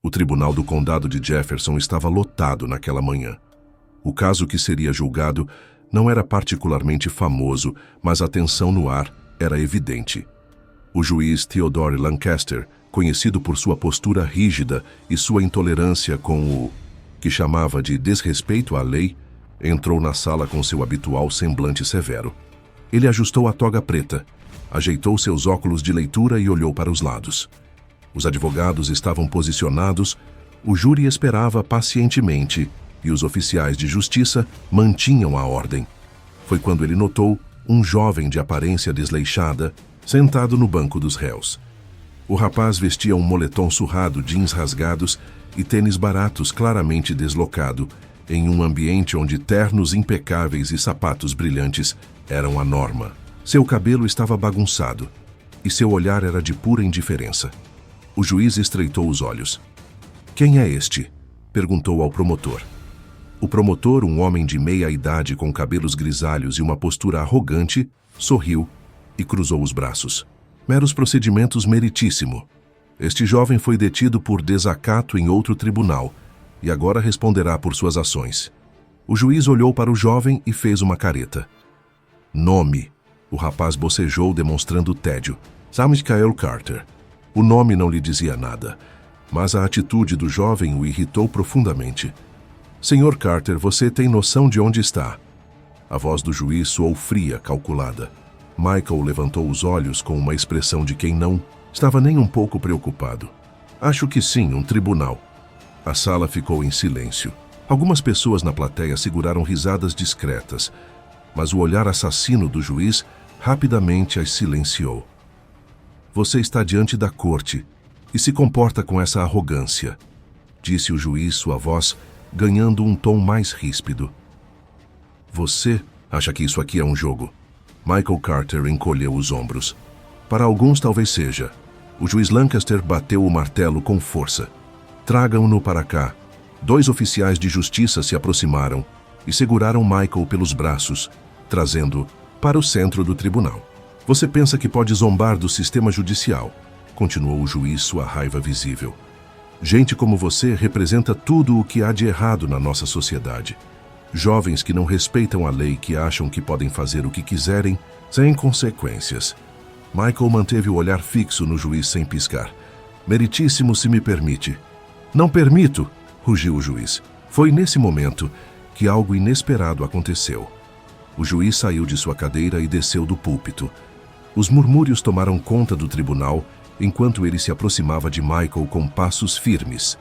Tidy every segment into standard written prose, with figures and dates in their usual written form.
O tribunal do condado de Jefferson estava lotado naquela manhã. O caso que seria julgado não era particularmente famoso, mas a tensão no ar era evidente. O juiz Theodore Lancaster, conhecido por sua postura rígida e sua intolerância com o que chamava de desrespeito à lei, entrou na sala com seu habitual semblante severo. Ele ajustou a toga preta, ajeitou seus óculos de leitura e olhou para os lados. Os advogados estavam posicionados, o júri esperava pacientemente e os oficiais de justiça mantinham a ordem. Foi quando ele notou um jovem de aparência desleixada sentado no banco dos réus. O rapaz vestia um moletom surrado, jeans rasgados e tênis baratos claramente deslocado, em um ambiente onde ternos impecáveis e sapatos brilhantes eram a norma. Seu cabelo estava bagunçado e seu olhar era de pura indiferença. O juiz estreitou os olhos. "Quem é este?" perguntou ao promotor. O promotor, um homem de meia idade com cabelos grisalhos e uma postura arrogante, sorriu e cruzou os braços. "Meros procedimentos, meritíssimo. Este jovem foi detido por desacato em outro tribunal e agora responderá por suas ações." O juiz olhou para o jovem e fez uma careta. "Nome." O rapaz bocejou, demonstrando tédio. "Michael Carter." O nome não lhe dizia nada, mas a atitude do jovem o irritou profundamente. "Senhor Carter, você tem noção de onde está?" A voz do juiz soou fria, calculada. Michael levantou os olhos com uma expressão de quem não estava nem um pouco preocupado. "Acho que sim, um tribunal." A sala ficou em silêncio. Algumas pessoas na plateia seguraram risadas discretas, mas o olhar assassino do juiz rapidamente as silenciou. "Você está diante da corte e se comporta com essa arrogância", disse o juiz, sua voz ganhando um tom mais ríspido. "Você acha que isso aqui é um jogo?" Michael Carter encolheu os ombros. "Para alguns talvez seja." O juiz Lancaster bateu o martelo com força. "Tragam-no para cá." 2 oficiais de justiça se aproximaram e seguraram Michael pelos braços, trazendo-o para o centro do tribunal. "Você pensa que pode zombar do sistema judicial?" continuou o juiz, sua raiva visível. "Gente como você representa tudo o que há de errado na nossa sociedade. Jovens que não respeitam a lei, que acham que podem fazer o que quiserem, sem consequências." Michael manteve o olhar fixo no juiz sem piscar. "Meritíssimo, se me permite." "Não permito!" rugiu o juiz. Foi nesse momento que algo inesperado aconteceu. O juiz saiu de sua cadeira e desceu do púlpito. Os murmúrios tomaram conta do tribunal enquanto ele se aproximava de Michael com passos firmes.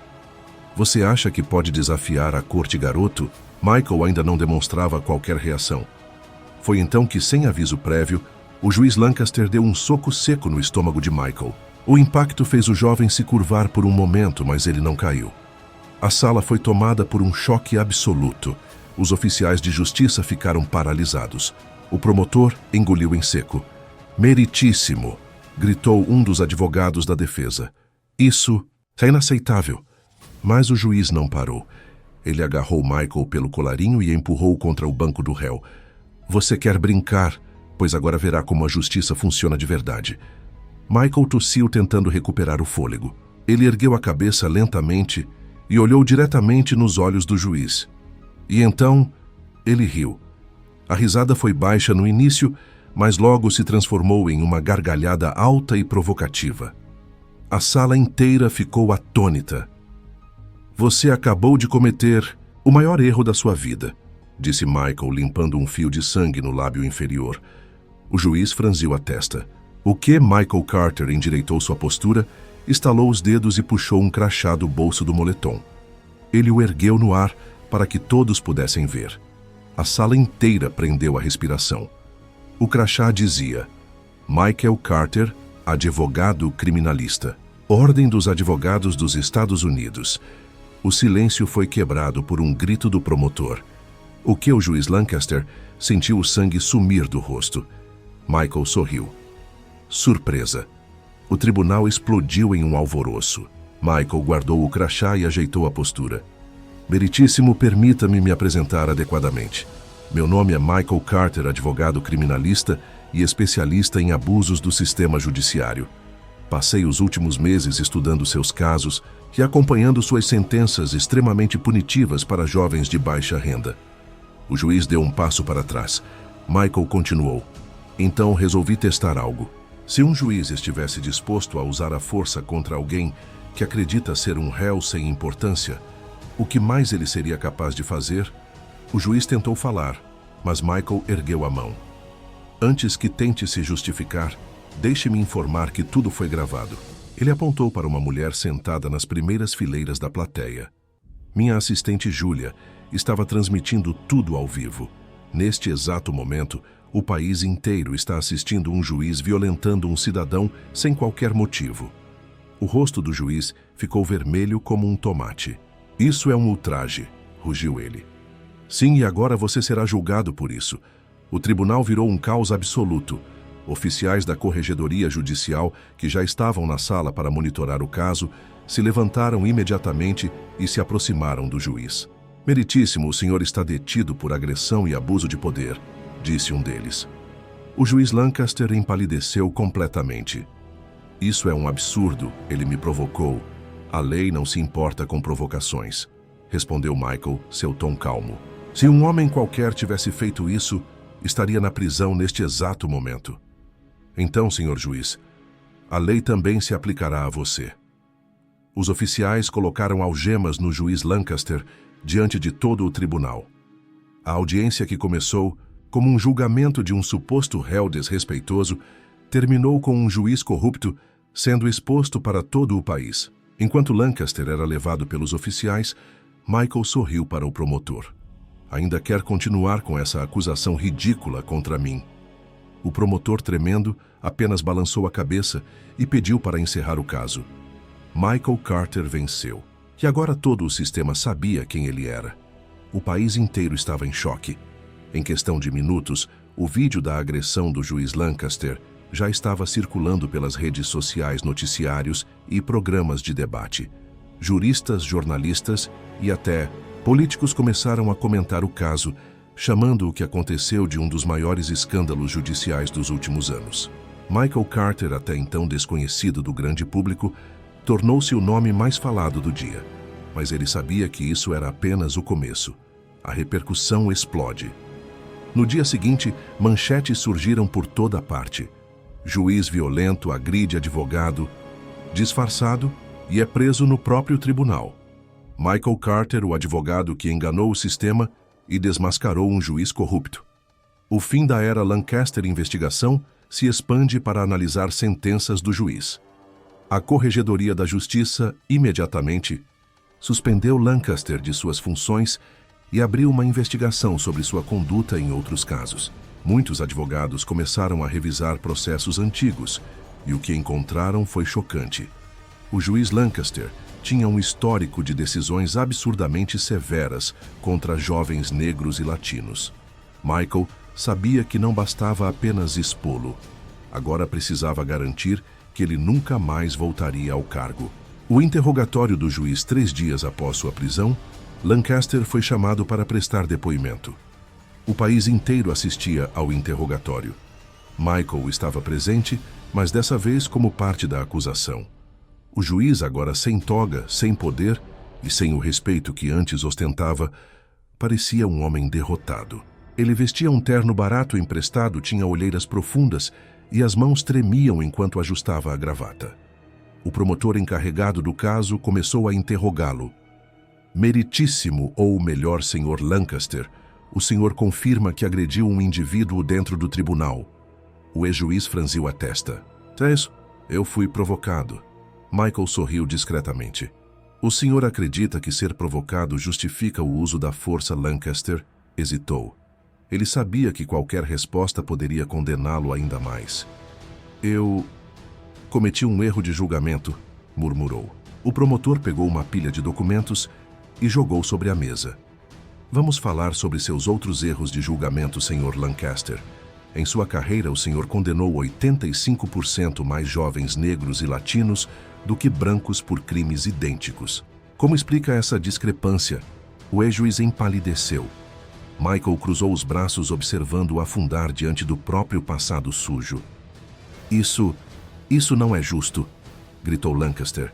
"Você acha que pode desafiar a corte, garoto?" Michael ainda não demonstrava qualquer reação. Foi então que, sem aviso prévio, o juiz Lancaster deu um soco seco no estômago de Michael. O impacto fez o jovem se curvar por um momento, mas ele não caiu. A sala foi tomada por um choque absoluto. Os oficiais de justiça ficaram paralisados. O promotor engoliu em seco. "Meritíssimo!" gritou um dos advogados da defesa. "Isso é inaceitável." Mas o juiz não parou. Ele agarrou Michael pelo colarinho e empurrou contra o banco do réu. "Você quer brincar, pois agora verá como a justiça funciona de verdade." Michael tossiu, tentando recuperar o fôlego. Ele ergueu a cabeça lentamente e olhou diretamente nos olhos do juiz. E então, ele riu. A risada foi baixa no início, mas logo se transformou em uma gargalhada alta e provocativa. A sala inteira ficou atônita. "Você acabou de cometer o maior erro da sua vida", disse Michael, limpando um fio de sangue no lábio inferior. O juiz franziu a testa. "O que?" Michael Carter endireitou sua postura, estalou os dedos e puxou um crachá do bolso do moletom. Ele o ergueu no ar para que todos pudessem ver. A sala inteira prendeu a respiração. O crachá dizia: "Michael Carter, advogado criminalista. Ordem dos Advogados dos Estados Unidos." O silêncio foi quebrado por um grito do promotor. O que o juiz Lancaster sentiu o sangue sumir do rosto. Michael sorriu. Surpresa. O tribunal explodiu em um alvoroço. Michael guardou o crachá e ajeitou a postura. "Meritíssimo, permita-me me apresentar adequadamente. Meu nome é Michael Carter, advogado criminalista e especialista em abusos do sistema judiciário. Passei os últimos meses estudando seus casos e acompanhando suas sentenças extremamente punitivas para jovens de baixa renda. O juiz deu um passo para trás. Michael continuou. Então resolvi testar algo. Se um juiz estivesse disposto a usar a força contra alguém que acredita ser um réu sem importância, o que mais ele seria capaz de fazer? O juiz tentou falar, mas Michael ergueu a mão. Antes que tente se justificar, deixe-me informar que tudo foi gravado. Ele apontou para uma mulher sentada nas primeiras fileiras da plateia. Minha assistente Júlia estava transmitindo tudo ao vivo. Neste exato momento, o país inteiro está assistindo um juiz violentando um cidadão sem qualquer motivo. O rosto do juiz ficou vermelho como um tomate. Isso é um ultraje, rugiu ele. Sim, e agora você será julgado por isso. O tribunal virou um caos absoluto. Oficiais da Corregedoria Judicial, que já estavam na sala para monitorar o caso, se levantaram imediatamente e se aproximaram do juiz. Meritíssimo, o senhor está detido por agressão e abuso de poder, disse um deles. O juiz Lancaster empalideceu completamente. Isso é um absurdo, ele me provocou. A lei não se importa com provocações, respondeu Michael, seu tom calmo. Se um homem qualquer tivesse feito isso, estaria na prisão neste exato momento. Então, senhor juiz, a lei também se aplicará a você. Os oficiais colocaram algemas no juiz Lancaster diante de todo o tribunal. A audiência, que começou como um julgamento de um suposto réu desrespeitoso, terminou com um juiz corrupto sendo exposto para todo o país. Enquanto Lancaster era levado pelos oficiais, Michael sorriu para o promotor. Ainda quer continuar com essa acusação ridícula contra mim? O promotor, tremendo, apenas balançou a cabeça e pediu para encerrar o caso. Michael Carter venceu. E agora todo o sistema sabia quem ele era. O país inteiro estava em choque. Em questão de minutos, o vídeo da agressão do juiz Lancaster já estava circulando pelas redes sociais, noticiários e programas de debate. Juristas, jornalistas e até políticos começaram a comentar o caso, chamando o que aconteceu de um dos maiores escândalos judiciais dos últimos anos. Michael Carter, até então desconhecido do grande público, tornou-se o nome mais falado do dia. Mas ele sabia que isso era apenas o começo. A repercussão explode. No dia seguinte, manchetes surgiram por toda parte. Juiz violento agride advogado, disfarçado, e é preso no próprio tribunal. Michael Carter, o advogado que enganou o sistema e desmascarou um juiz corrupto. O fim da era Lancaster investigação se expande para analisar sentenças do juiz. A Corregedoria da Justiça, imediatamente, suspendeu Lancaster de suas funções e abriu uma investigação sobre sua conduta em outros casos. Muitos advogados começaram a revisar processos antigos e o que encontraram foi chocante. O juiz Lancaster tinha um histórico de decisões absurdamente severas contra jovens negros e latinos. Michael sabia que não bastava apenas expô-lo. Agora precisava garantir que ele nunca mais voltaria ao cargo. O interrogatório do juiz 3 dias após sua prisão, Lancaster foi chamado para prestar depoimento. O país inteiro assistia ao interrogatório. Michael estava presente, mas dessa vez como parte da acusação. O juiz, agora sem toga, sem poder e sem o respeito que antes ostentava, parecia um homem derrotado. Ele vestia um terno barato emprestado, tinha olheiras profundas e as mãos tremiam enquanto ajustava a gravata. O promotor encarregado do caso começou a interrogá-lo. Meritíssimo, ou melhor, senhor Lancaster, o senhor confirma que agrediu um indivíduo dentro do tribunal. O ex-juiz franziu a testa. É isso, eu fui provocado. Michael sorriu discretamente. O senhor acredita que ser provocado justifica o uso da força? Lancaster hesitou. Ele sabia que qualquer resposta poderia condená-lo ainda mais. Eu cometi um erro de julgamento, murmurou. O promotor pegou uma pilha de documentos e jogou sobre a mesa. Vamos falar sobre seus outros erros de julgamento, senhor Lancaster. Em sua carreira, o senhor condenou 85% mais jovens negros e latinos do que brancos por crimes idênticos. Como explica essa discrepância? O ex-juiz empalideceu. Michael cruzou os braços, observando-o afundar diante do próprio passado sujo. Isso não é justo, gritou Lancaster.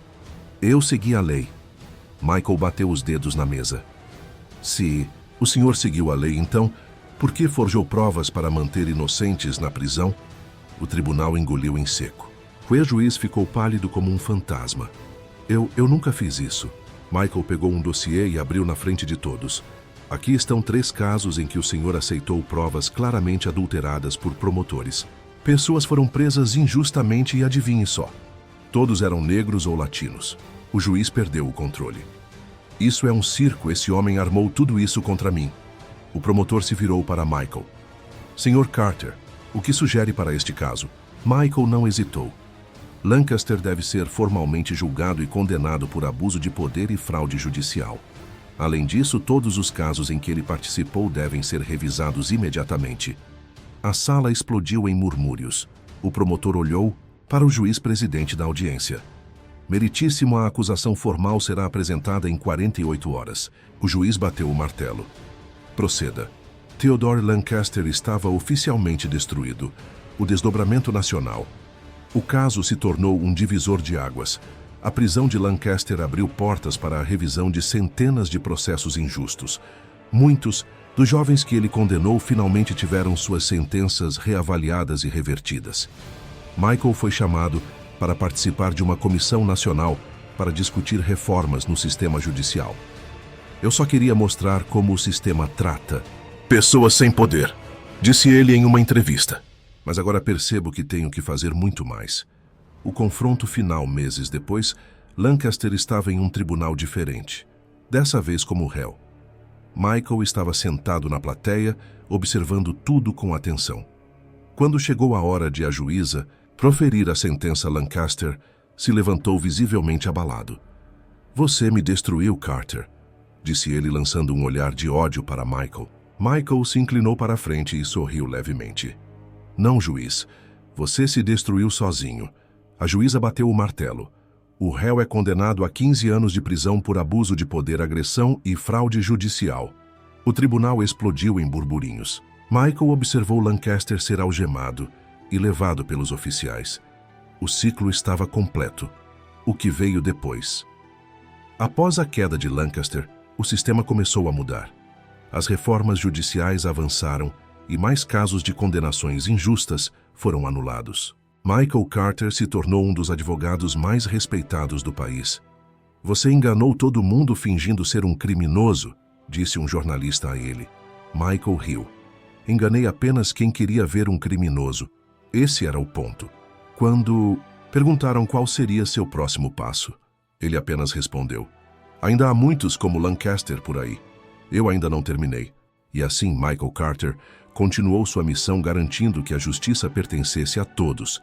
Eu segui a lei. Michael bateu os dedos na mesa. Se o senhor seguiu a lei, então, por que forjou provas para manter inocentes na prisão? O tribunal engoliu em seco. O ex-juiz ficou pálido como um fantasma. Eu nunca fiz isso. Michael pegou um dossiê e abriu na frente de todos. Aqui estão 3 casos em que o senhor aceitou provas claramente adulteradas por promotores. Pessoas foram presas injustamente e adivinhe só. Todos eram negros ou latinos. O juiz perdeu o controle. Isso é um circo, esse homem armou tudo isso contra mim. O promotor se virou para Michael. Senhor Carter, o que sugere para este caso? Michael não hesitou. Lancaster deve ser formalmente julgado e condenado por abuso de poder e fraude judicial. Além disso, todos os casos em que ele participou devem ser revisados imediatamente. A sala explodiu em murmúrios. O promotor olhou para o juiz presidente da audiência. Meritíssimo, a acusação formal será apresentada em 48 horas. O juiz bateu o martelo. Proceda. Theodore Lancaster estava oficialmente destruído. O desdobramento nacional. O caso se tornou um divisor de águas. A prisão de Lancaster abriu portas para a revisão de centenas de processos injustos. Muitos dos jovens que ele condenou finalmente tiveram suas sentenças reavaliadas e revertidas. Michael foi chamado para participar de uma comissão nacional para discutir reformas no sistema judicial. Eu só queria mostrar como o sistema trata pessoas sem poder, disse ele em uma entrevista. Mas agora percebo que tenho que fazer muito mais. O confronto final, meses depois, Lancaster estava em um tribunal diferente, dessa vez como réu. Michael estava sentado na plateia, observando tudo com atenção. Quando chegou a hora de a juíza proferir a sentença, Lancaster se levantou visivelmente abalado. Você me destruiu, Carter, disse ele lançando um olhar de ódio para Michael. Michael se inclinou para a frente e sorriu levemente. Não, juiz. Você se destruiu sozinho. A juíza bateu o martelo. O réu é condenado a 15 anos de prisão por abuso de poder, agressão e fraude judicial. O tribunal explodiu em burburinhos. Michael observou Lancaster ser algemado e levado pelos oficiais. O ciclo estava completo. O que veio depois? Após a queda de Lancaster, o sistema começou a mudar. As reformas judiciais avançaram e mais casos de condenações injustas foram anulados. Michael Carter se tornou um dos advogados mais respeitados do país. Você enganou todo mundo fingindo ser um criminoso, disse um jornalista a ele. Michael riu. Enganei apenas quem queria ver um criminoso. Esse era o ponto. Quando perguntaram qual seria seu próximo passo, ele apenas respondeu: ainda há muitos como Lancaster por aí. Eu ainda não terminei. E assim Michael Carter continuou sua missão, garantindo que a justiça pertencesse a todos,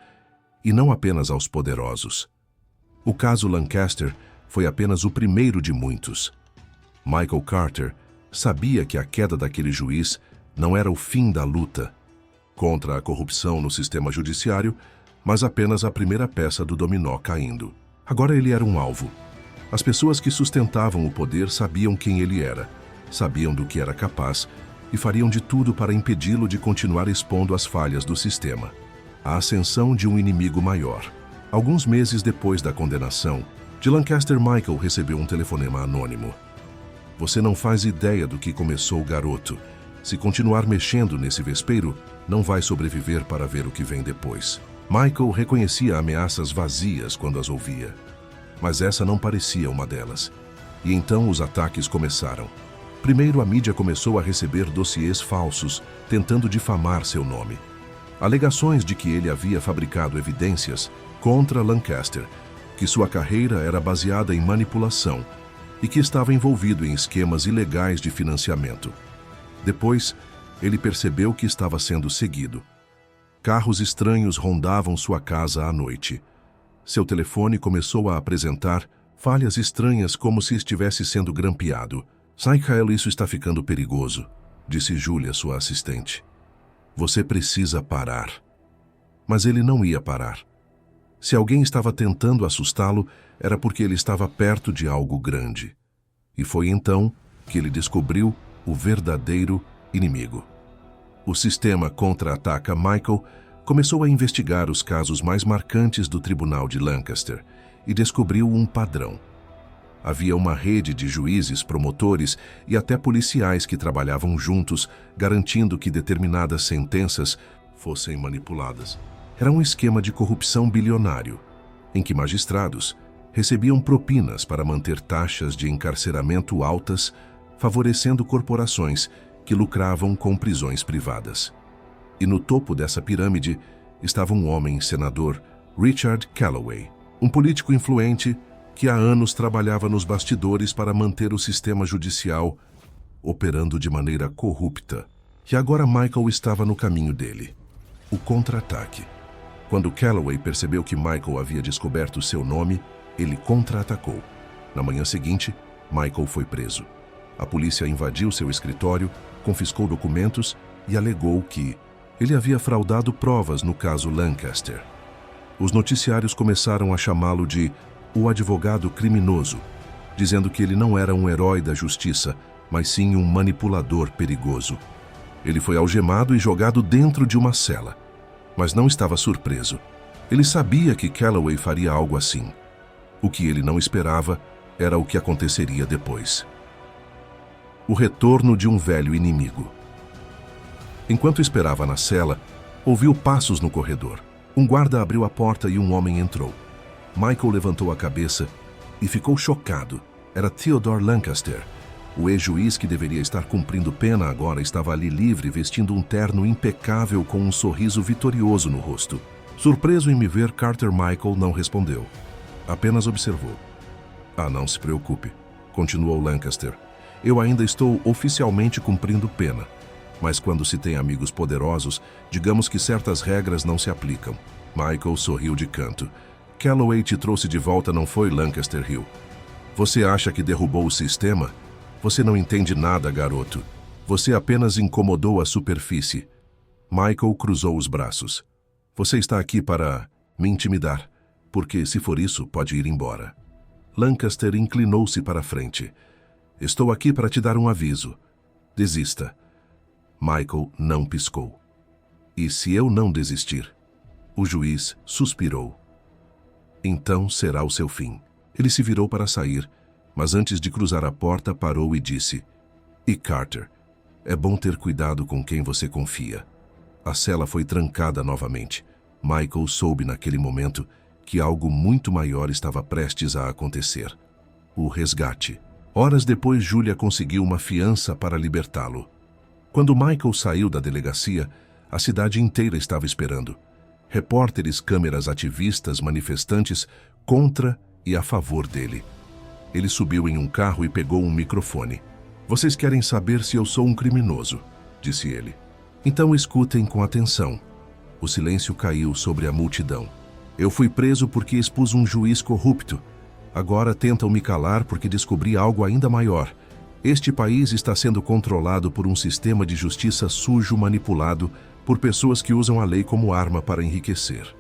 e não apenas aos poderosos. O caso Lancaster foi apenas o primeiro de muitos. Michael Carter sabia que a queda daquele juiz não era o fim da luta contra a corrupção no sistema judiciário, mas apenas a primeira peça do dominó caindo. Agora ele era um alvo. As pessoas que sustentavam o poder sabiam quem ele era, sabiam do que era capaz e fariam de tudo para impedi-lo de continuar expondo as falhas do sistema. A ascensão de um inimigo maior. Alguns meses depois da condenação de Lancaster, Michael recebeu um telefonema anônimo. Você não faz ideia do que começou, garoto. Se continuar mexendo nesse vespeiro, não vai sobreviver para ver o que vem depois. Michael reconhecia ameaças vazias quando as ouvia. Mas essa não parecia uma delas. E então os ataques começaram. Primeiro, a mídia começou a receber dossiês falsos, tentando difamar seu nome. Alegações de que ele havia fabricado evidências contra Lancaster, que sua carreira era baseada em manipulação e que estava envolvido em esquemas ilegais de financiamento. Depois, ele percebeu que estava sendo seguido. Carros estranhos rondavam sua casa à noite. Seu telefone começou a apresentar falhas estranhas, como se estivesse sendo grampeado. Michael, isso está ficando perigoso, disse Julia, sua assistente. Você precisa parar. Mas ele não ia parar. Se alguém estava tentando assustá-lo, era porque ele estava perto de algo grande. E foi então que ele descobriu o verdadeiro inimigo. O sistema contra-ataca. Michael começou a investigar os casos mais marcantes do tribunal de Lancaster e descobriu um padrão. Havia uma rede de juízes, promotores e até policiais que trabalhavam juntos, garantindo que determinadas sentenças fossem manipuladas. Era um esquema de corrupção bilionário, em que magistrados recebiam propinas para manter taxas de encarceramento altas, favorecendo corporações que lucravam com prisões privadas. E no topo dessa pirâmide estava um homem senador, Richard Calloway, um político influente que há anos trabalhava nos bastidores para manter o sistema judicial operando de maneira corrupta. E agora Michael estava no caminho dele. O contra-ataque. Quando Calloway percebeu que Michael havia descoberto seu nome, ele contra-atacou. Na manhã seguinte, Michael foi preso. A polícia invadiu seu escritório, confiscou documentos e alegou que ele havia fraudado provas no caso Lancaster. Os noticiários começaram a chamá-lo de o advogado criminoso, dizendo que ele não era um herói da justiça, mas sim um manipulador perigoso. Ele foi algemado e jogado dentro de uma cela, mas não estava surpreso. Ele sabia que Calloway faria algo assim. O que ele não esperava era o que aconteceria depois. O retorno de um velho inimigo. Enquanto esperava na cela, ouviu passos no corredor. Um guarda abriu a porta e um homem entrou. Michael levantou a cabeça e ficou chocado. Era Theodore Lancaster. O ex-juiz que deveria estar cumprindo pena agora estava ali livre, vestindo um terno impecável com um sorriso vitorioso no rosto. Surpreso em me ver, Carter Michael não respondeu. Apenas observou. Ah, não se preocupe, continuou Lancaster. Eu ainda estou oficialmente cumprindo pena. Mas quando se tem amigos poderosos, digamos que certas regras não se aplicam. Michael sorriu de canto. Calloway te trouxe de volta, não foi, Lancaster Hill? Você acha que derrubou o sistema? Você não entende nada, garoto. Você apenas incomodou a superfície. Michael cruzou os braços. Você está aqui para me intimidar, porque se for isso, pode ir embora. Lancaster inclinou-se para a frente. Estou aqui para te dar um aviso. Desista. Michael não piscou. E se eu não desistir? O juiz suspirou. Então será o seu fim. Ele se virou para sair, mas antes de cruzar a porta parou e disse: E Carter, é bom ter cuidado com quem você confia. A cela foi trancada novamente. Michael soube naquele momento que algo muito maior estava prestes a acontecer. O resgate. Horas depois, Julia conseguiu uma fiança para libertá-lo. Quando Michael saiu da delegacia, a cidade inteira estava esperando. Repórteres, câmeras, ativistas, manifestantes contra e a favor dele. Ele subiu em um carro e pegou um microfone. Vocês querem saber se eu sou um criminoso, disse ele. Então escutem com atenção. O silêncio caiu sobre a multidão. Eu fui preso porque expus um juiz corrupto. Agora tentam me calar porque descobri algo ainda maior. Este país está sendo controlado por um sistema de justiça sujo manipulado por pessoas que usam a lei como arma para enriquecer.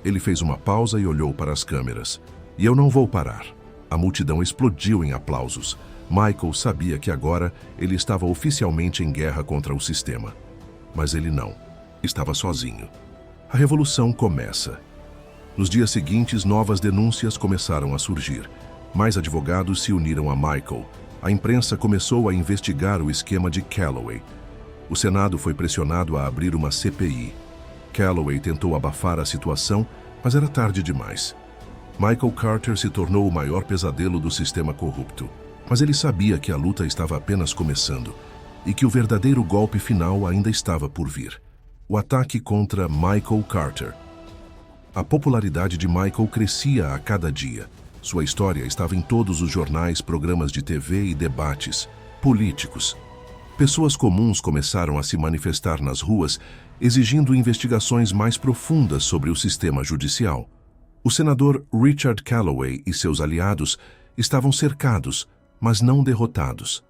Ele fez uma pausa e olhou para as câmeras. E eu não vou parar. A multidão explodiu em aplausos. Michael sabia que agora ele estava oficialmente em guerra contra o sistema. Mas ele não. Estava sozinho. A revolução começa. Nos dias seguintes, novas denúncias começaram a surgir. Mais advogados se uniram a Michael. A imprensa começou a investigar o esquema de Calloway. O Senado foi pressionado a abrir uma CPI. Calloway tentou abafar a situação, mas era tarde demais. Michael Carter se tornou o maior pesadelo do sistema corrupto. Mas ele sabia que a luta estava apenas começando e que o verdadeiro golpe final ainda estava por vir. O ataque contra Michael Carter. A popularidade de Michael crescia a cada dia. Sua história estava em todos os jornais, programas de TV e debates políticos. Pessoas comuns começaram a se manifestar nas ruas, exigindo investigações mais profundas sobre o sistema judicial. O senador Richard Calloway e seus aliados estavam cercados, mas não derrotados.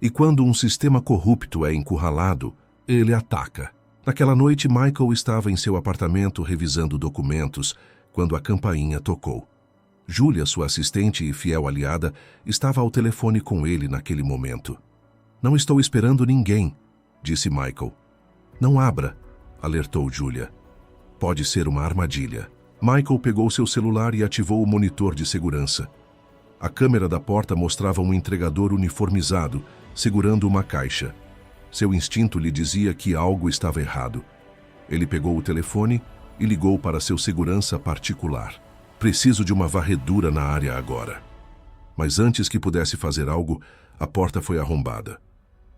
E quando um sistema corrupto é encurralado, ele ataca. Naquela noite, Michael estava em seu apartamento revisando documentos quando a campainha tocou. Julia, sua assistente e fiel aliada, estava ao telefone com ele naquele momento. Não estou esperando ninguém, disse Michael. Não abra, alertou Julia. Pode ser uma armadilha. Michael pegou seu celular e ativou o monitor de segurança. A câmera da porta mostrava um entregador uniformizado, segurando uma caixa. Seu instinto lhe dizia que algo estava errado. Ele pegou o telefone e ligou para seu segurança particular. Preciso de uma varredura na área agora. Mas antes que pudesse fazer algo, a porta foi arrombada.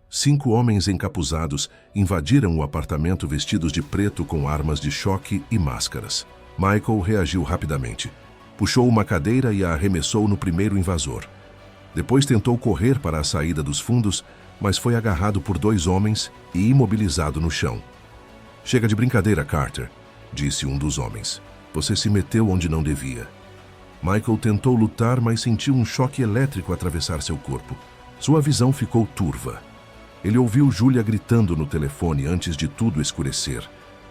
5 homens encapuzados invadiram o apartamento vestidos de preto com armas de choque e máscaras. Michael reagiu rapidamente. Puxou uma cadeira e a arremessou no primeiro invasor. Depois tentou correr para a saída dos fundos, mas foi agarrado por 2 homens e imobilizado no chão. "Chega de brincadeira, Carter", disse um dos homens. "Você se meteu onde não devia." Michael tentou lutar, mas sentiu um choque elétrico atravessar seu corpo. Sua visão ficou turva. Ele ouviu Julia gritando no telefone antes de tudo escurecer.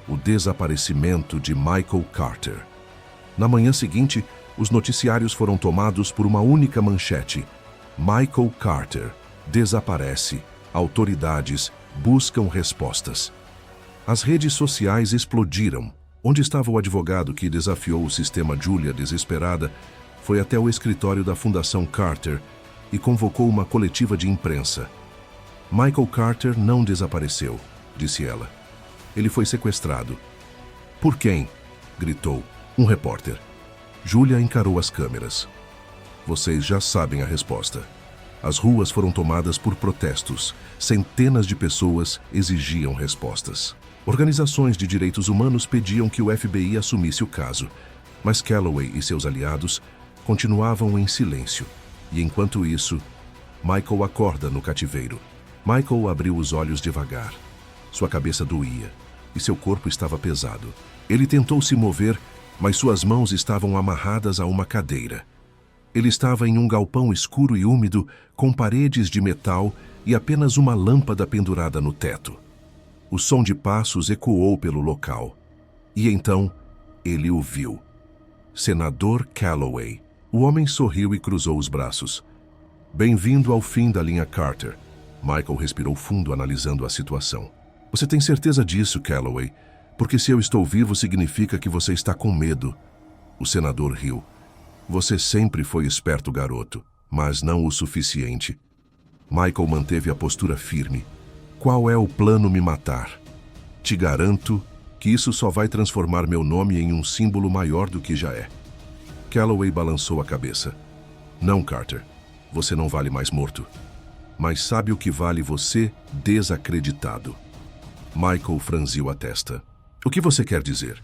O desaparecimento de Michael Carter. Na manhã seguinte, os noticiários foram tomados por uma única manchete: Michael Carter desaparece. Autoridades buscam respostas. As redes sociais explodiram. Onde estava o advogado que desafiou o sistema? Julia, desesperada, foi até o escritório da Fundação Carter e convocou uma coletiva de imprensa. "Michael Carter não desapareceu", disse ela. "Ele foi sequestrado." "Por quem?", gritou um repórter. Julia encarou as câmeras. "Vocês já sabem a resposta." As ruas foram tomadas por protestos. Centenas de pessoas exigiam respostas. Organizações de direitos humanos pediam que o FBI assumisse o caso, mas Calloway e seus aliados continuavam em silêncio. E enquanto isso, Michael acorda no cativeiro. Michael abriu os olhos devagar. Sua cabeça doía e seu corpo estava pesado. Ele tentou se mover, mas suas mãos estavam amarradas a uma cadeira. Ele estava em um galpão escuro e úmido, com paredes de metal e apenas uma lâmpada pendurada no teto. O som de passos ecoou pelo local. E então, ele o viu. Senador Calloway. O homem sorriu e cruzou os braços. "Bem-vindo ao fim da linha Carter." Michael respirou fundo, analisando a situação. "Você tem certeza disso, Calloway? Porque se eu estou vivo, significa que você está com medo." O senador riu. "Você sempre foi esperto, garoto, mas não o suficiente." Michael manteve a postura firme. "Qual é o plano? Me matar? Te garanto que isso só vai transformar meu nome em um símbolo maior do que já é." Calloway balançou a cabeça. "Não, Carter. Você não vale mais morto. Mas sabe o que vale você desacreditado?" Michael franziu a testa. "O que você quer dizer?"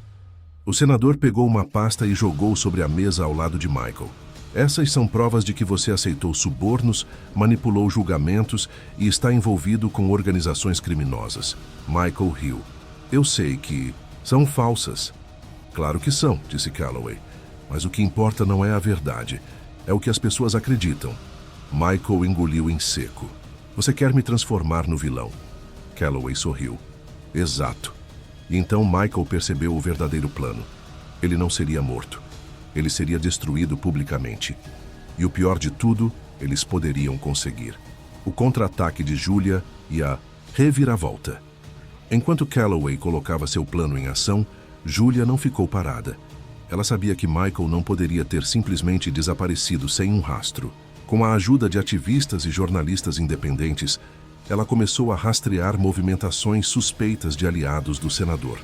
O senador pegou uma pasta e jogou sobre a mesa ao lado de Michael. "Essas são provas de que você aceitou subornos, manipulou julgamentos e está envolvido com organizações criminosas." Michael riu. "Eu sei que são falsas." "Claro que são", disse Calloway. "Mas o que importa não é a verdade, é o que as pessoas acreditam." Michael engoliu em seco. "Você quer me transformar no vilão?" Calloway sorriu. "Exato." E então Michael percebeu o verdadeiro plano. Ele não seria morto. Ele seria destruído publicamente. E o pior de tudo, eles poderiam conseguir. O contra-ataque de Julia e a reviravolta. Enquanto Calloway colocava seu plano em ação, Julia não ficou parada. Ela sabia que Michael não poderia ter simplesmente desaparecido sem um rastro. Com a ajuda de ativistas e jornalistas independentes, ela começou a rastrear movimentações suspeitas de aliados do senador.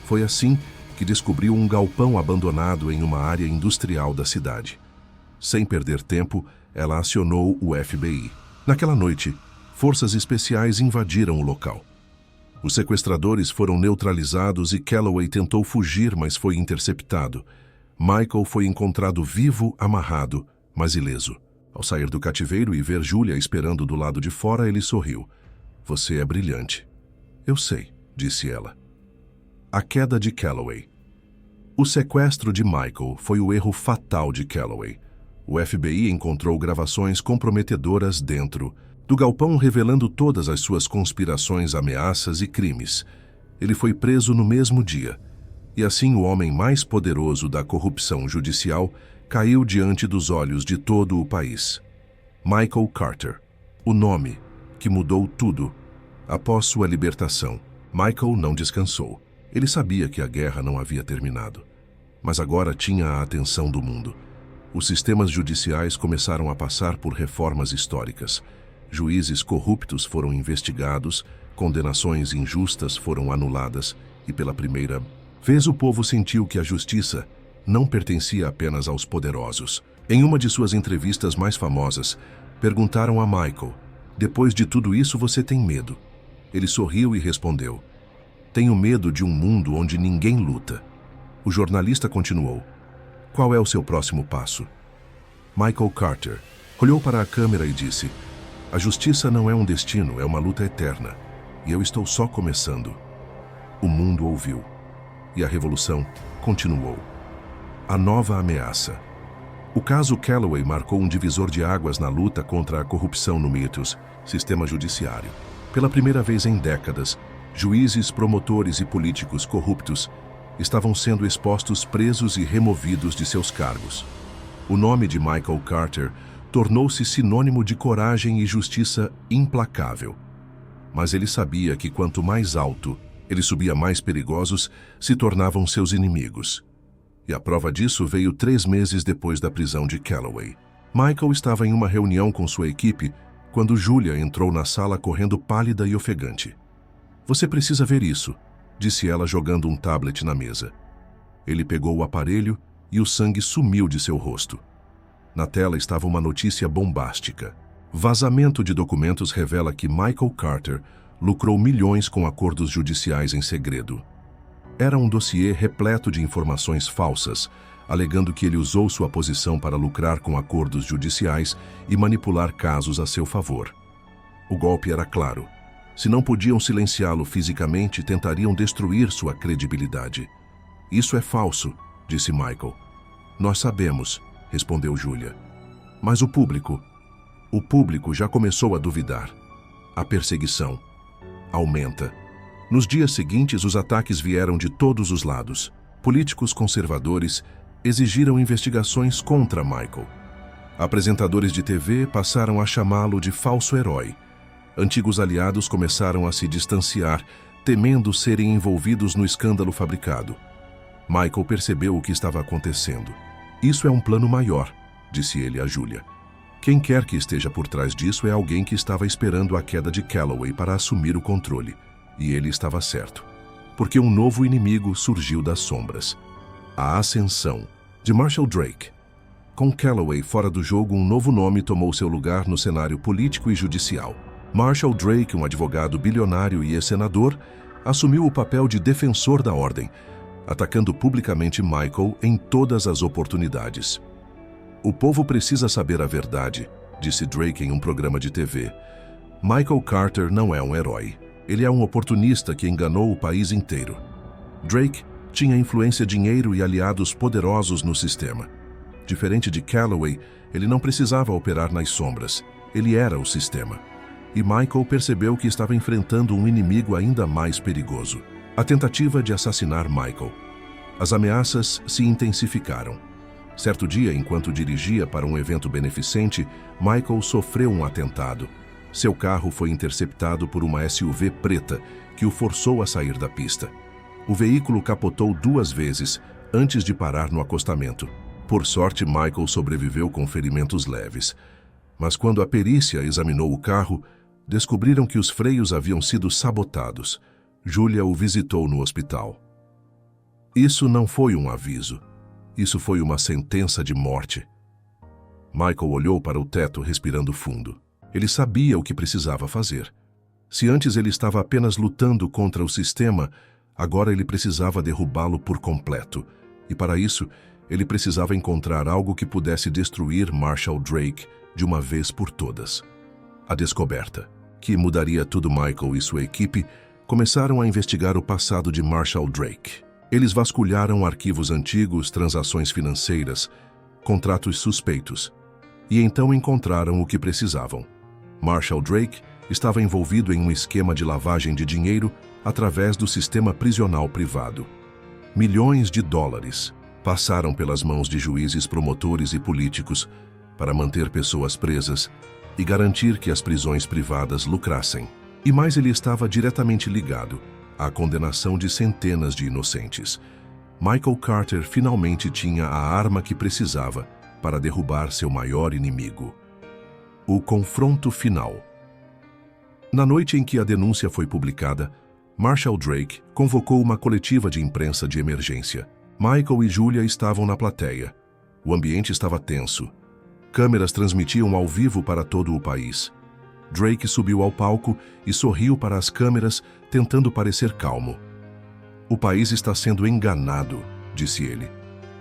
Foi assim que descobriu um galpão abandonado em uma área industrial da cidade. Sem perder tempo, ela acionou o FBI. Naquela noite, forças especiais invadiram o local. Os sequestradores foram neutralizados e Calloway tentou fugir, mas foi interceptado. Michael foi encontrado vivo, amarrado, mas ileso. Ao sair do cativeiro e ver Julia esperando do lado de fora, ele sorriu. "Você é brilhante." "Eu sei", disse ela. A queda de Calloway. O sequestro de Michael foi o erro fatal de Calloway. O FBI encontrou gravações comprometedoras dentro do galpão, revelando todas as suas conspirações, ameaças e crimes. Ele foi preso no mesmo dia. E assim o homem mais poderoso da corrupção judicial caiu diante dos olhos de todo o país. Michael Carter, o nome que mudou tudo. Após sua libertação, Michael não descansou. Ele sabia que a guerra não havia terminado, mas agora tinha a atenção do mundo. Os sistemas judiciais começaram a passar por reformas históricas. Juízes corruptos foram investigados, condenações injustas foram anuladas e, pela primeira vez, o povo sentiu que a justiça não pertencia apenas aos poderosos. Em uma de suas entrevistas mais famosas, perguntaram a Michael: "Depois de tudo isso, você tem medo?" Ele sorriu e respondeu: "Tenho medo de um mundo onde ninguém luta." O jornalista continuou: "Qual é o seu próximo passo?" Michael Carter olhou para a câmera e disse: "A justiça não é um destino, é uma luta eterna. E eu estou só começando." O mundo ouviu. E a revolução continuou. A nova ameaça. O caso Calloway marcou um divisor de águas na luta contra a corrupção no MITOS, sistema judiciário. Pela primeira vez em décadas, juízes, promotores e políticos corruptos estavam sendo expostos, presos e removidos de seus cargos. O nome de Michael Carter tornou-se sinônimo de coragem e justiça implacável. Mas ele sabia que quanto mais alto ele subia, mais perigosos se tornavam seus inimigos. E a prova disso veio 3 meses depois da prisão de Calloway. Michael estava em uma reunião com sua equipe quando Julia entrou na sala correndo pálida e ofegante. "Você precisa ver isso", disse ela jogando um tablet na mesa. Ele pegou o aparelho e o sangue sumiu de seu rosto. Na tela estava uma notícia bombástica. Vazamento de documentos revela que Michael Carter lucrou milhões com acordos judiciais em segredo. Era um dossiê repleto de informações falsas, alegando que ele usou sua posição para lucrar com acordos judiciais e manipular casos a seu favor. O golpe era claro. Se não podiam silenciá-lo fisicamente, tentariam destruir sua credibilidade. "Isso é falso", disse Michael. "Nós sabemos", respondeu Julia. "Mas o público já começou a duvidar. A perseguição aumenta." Nos dias seguintes, os ataques vieram de todos os lados. Políticos conservadores exigiram investigações contra Michael. Apresentadores de TV passaram a chamá-lo de falso herói. Antigos aliados começaram a se distanciar, temendo serem envolvidos no escândalo fabricado. Michael percebeu o que estava acontecendo. "Isso é um plano maior", disse ele a Julia. "Quem quer que esteja por trás disso é alguém que estava esperando a queda de Calloway para assumir o controle. E ele estava certo. Porque um novo inimigo surgiu das sombras. A ascensão de Marshall Drake. Com Calloway fora do jogo, um novo nome tomou seu lugar no cenário político e judicial. Marshall Drake, um advogado bilionário e ex-senador, assumiu o papel de defensor da ordem, atacando publicamente Michael em todas as oportunidades. "O povo precisa saber a verdade", disse Drake em um programa de TV. "Michael Carter não é um herói. Ele é um oportunista que enganou o país inteiro." Drake tinha influência, dinheiro e aliados poderosos no sistema. Diferente de Calloway, ele não precisava operar nas sombras. Ele era o sistema. E Michael percebeu que estava enfrentando um inimigo ainda mais perigoso. A tentativa de assassinar Michael. As ameaças se intensificaram. Certo dia, enquanto dirigia para um evento beneficente, Michael sofreu um atentado. Seu carro foi interceptado por uma SUV preta que o forçou a sair da pista. O veículo capotou 2 vezes antes de parar no acostamento. Por sorte, Michael sobreviveu com ferimentos leves. Mas quando a perícia examinou o carro, descobriram que os freios haviam sido sabotados. Julia o visitou no hospital. Isso não foi um aviso. Isso foi uma sentença de morte. Michael olhou para o teto, respirando fundo. Ele sabia o que precisava fazer. Se antes ele estava apenas lutando contra o sistema, agora ele precisava derrubá-lo por completo. E para isso, ele precisava encontrar algo que pudesse destruir Marshall Drake de uma vez por todas. A descoberta, que mudaria tudo. Michael e sua equipe começaram a investigar o passado de Marshall Drake. Eles vasculharam arquivos antigos, transações financeiras, contratos suspeitos. E então encontraram o que precisavam. Marshall Drake estava envolvido em um esquema de lavagem de dinheiro através do sistema prisional privado. Milhões de dólares passaram pelas mãos de juízes, promotores e políticos para manter pessoas presas e garantir que as prisões privadas lucrassem. E mais, ele estava diretamente ligado à condenação de centenas de inocentes. Michael Carter finalmente tinha a arma que precisava para derrubar seu maior inimigo. O confronto final. Na noite em que a denúncia foi publicada, Marshall Drake convocou uma coletiva de imprensa de emergência. Michael e Julia estavam na plateia. O ambiente estava tenso. Câmeras transmitiam ao vivo para todo o país. Drake subiu ao palco e sorriu para as câmeras, tentando parecer calmo. "O país está sendo enganado", disse ele.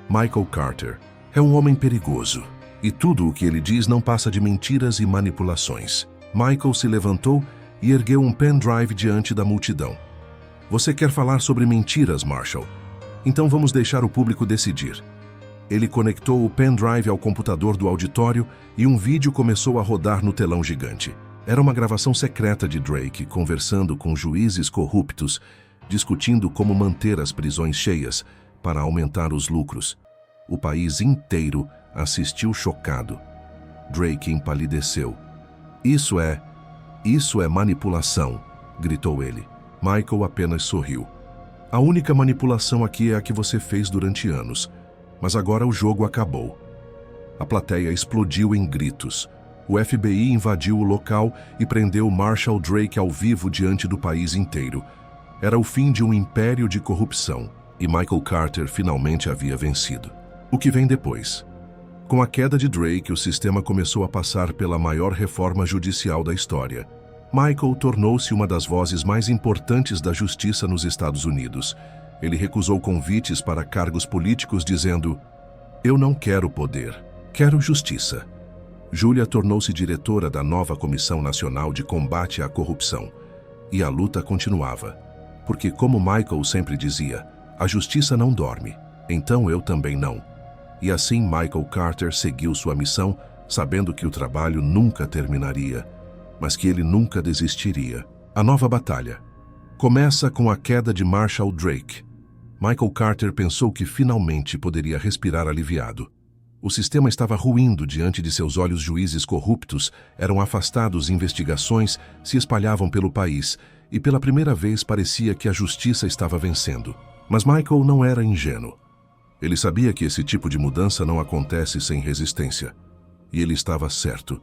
"Michael Carter é um homem perigoso, e tudo o que ele diz não passa de mentiras e manipulações." Michael se levantou e ergueu um pendrive diante da multidão. "Você quer falar sobre mentiras, Marshall? Então vamos deixar o público decidir." Ele conectou o pendrive ao computador do auditório e um vídeo começou a rodar no telão gigante. Era uma gravação secreta de Drake conversando com juízes corruptos, discutindo como manter as prisões cheias para aumentar os lucros. O país inteiro assistiu chocado. Drake empalideceu. Isso é manipulação", gritou ele. Michael apenas sorriu. "A única manipulação aqui é a que você fez durante anos, mas agora o jogo acabou." A plateia explodiu em gritos. O FBI invadiu o local e prendeu Marshall Drake ao vivo diante do país inteiro. Era o fim de um império de corrupção, e Michael Carter finalmente havia vencido. O que vem depois? Com a queda de Drake, o sistema começou a passar pela maior reforma judicial da história. Michael tornou-se uma das vozes mais importantes da justiça nos Estados Unidos. Ele recusou convites para cargos políticos dizendo: "Eu não quero poder, quero justiça." Julia tornou-se diretora da nova Comissão Nacional de Combate à Corrupção. E a luta continuava. Porque, como Michael sempre dizia, a justiça não dorme, então eu também não. E assim Michael Carter seguiu sua missão, sabendo que o trabalho nunca terminaria, mas que ele nunca desistiria. A nova batalha começa com a queda de Marshall Drake. Michael Carter pensou que finalmente poderia respirar aliviado. O sistema estava ruindo diante de seus olhos. Juízes corruptos eram afastados, investigações se espalhavam pelo país e pela primeira vez parecia que a justiça estava vencendo. Mas Michael não era ingênuo. Ele sabia que esse tipo de mudança não acontece sem resistência. E ele estava certo.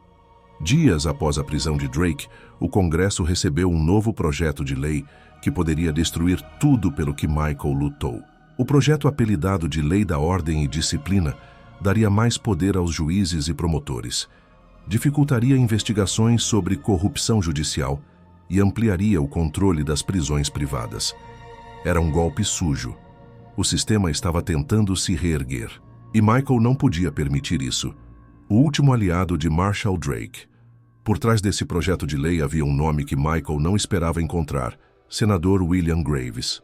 Dias após a prisão de Drake, o Congresso recebeu um novo projeto de lei que poderia destruir tudo pelo que Michael lutou. O projeto, apelidado de Lei da Ordem e Disciplina, daria mais poder aos juízes e promotores, dificultaria investigações sobre corrupção judicial e ampliaria o controle das prisões privadas. Era um golpe sujo. O sistema estava tentando se reerguer, e Michael não podia permitir isso. O último aliado de Marshall Drake. Por trás desse projeto de lei havia um nome que Michael não esperava encontrar: Senador William Graves.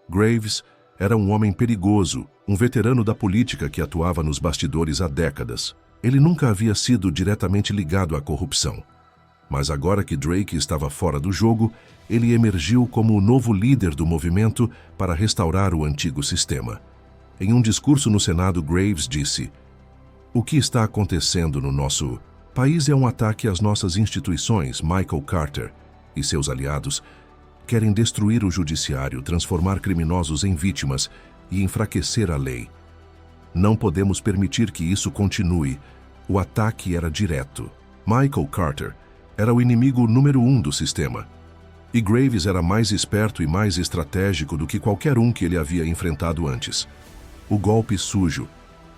Graves era um homem perigoso, um veterano da política que atuava nos bastidores há décadas. Ele nunca havia sido diretamente ligado à corrupção. Mas agora que Drake estava fora do jogo, ele emergiu como o novo líder do movimento para restaurar o antigo sistema. Em um discurso no Senado, Graves disse: "O que está acontecendo no nosso país é um ataque às nossas instituições. Michael Carter e seus aliados querem destruir o judiciário, transformar criminosos em vítimas e enfraquecer a lei. Não podemos permitir que isso continue." O ataque era direto. Michael Carter era o inimigo número 1 do sistema. E Graves era mais esperto e mais estratégico do que qualquer um que ele havia enfrentado antes. O golpe sujo.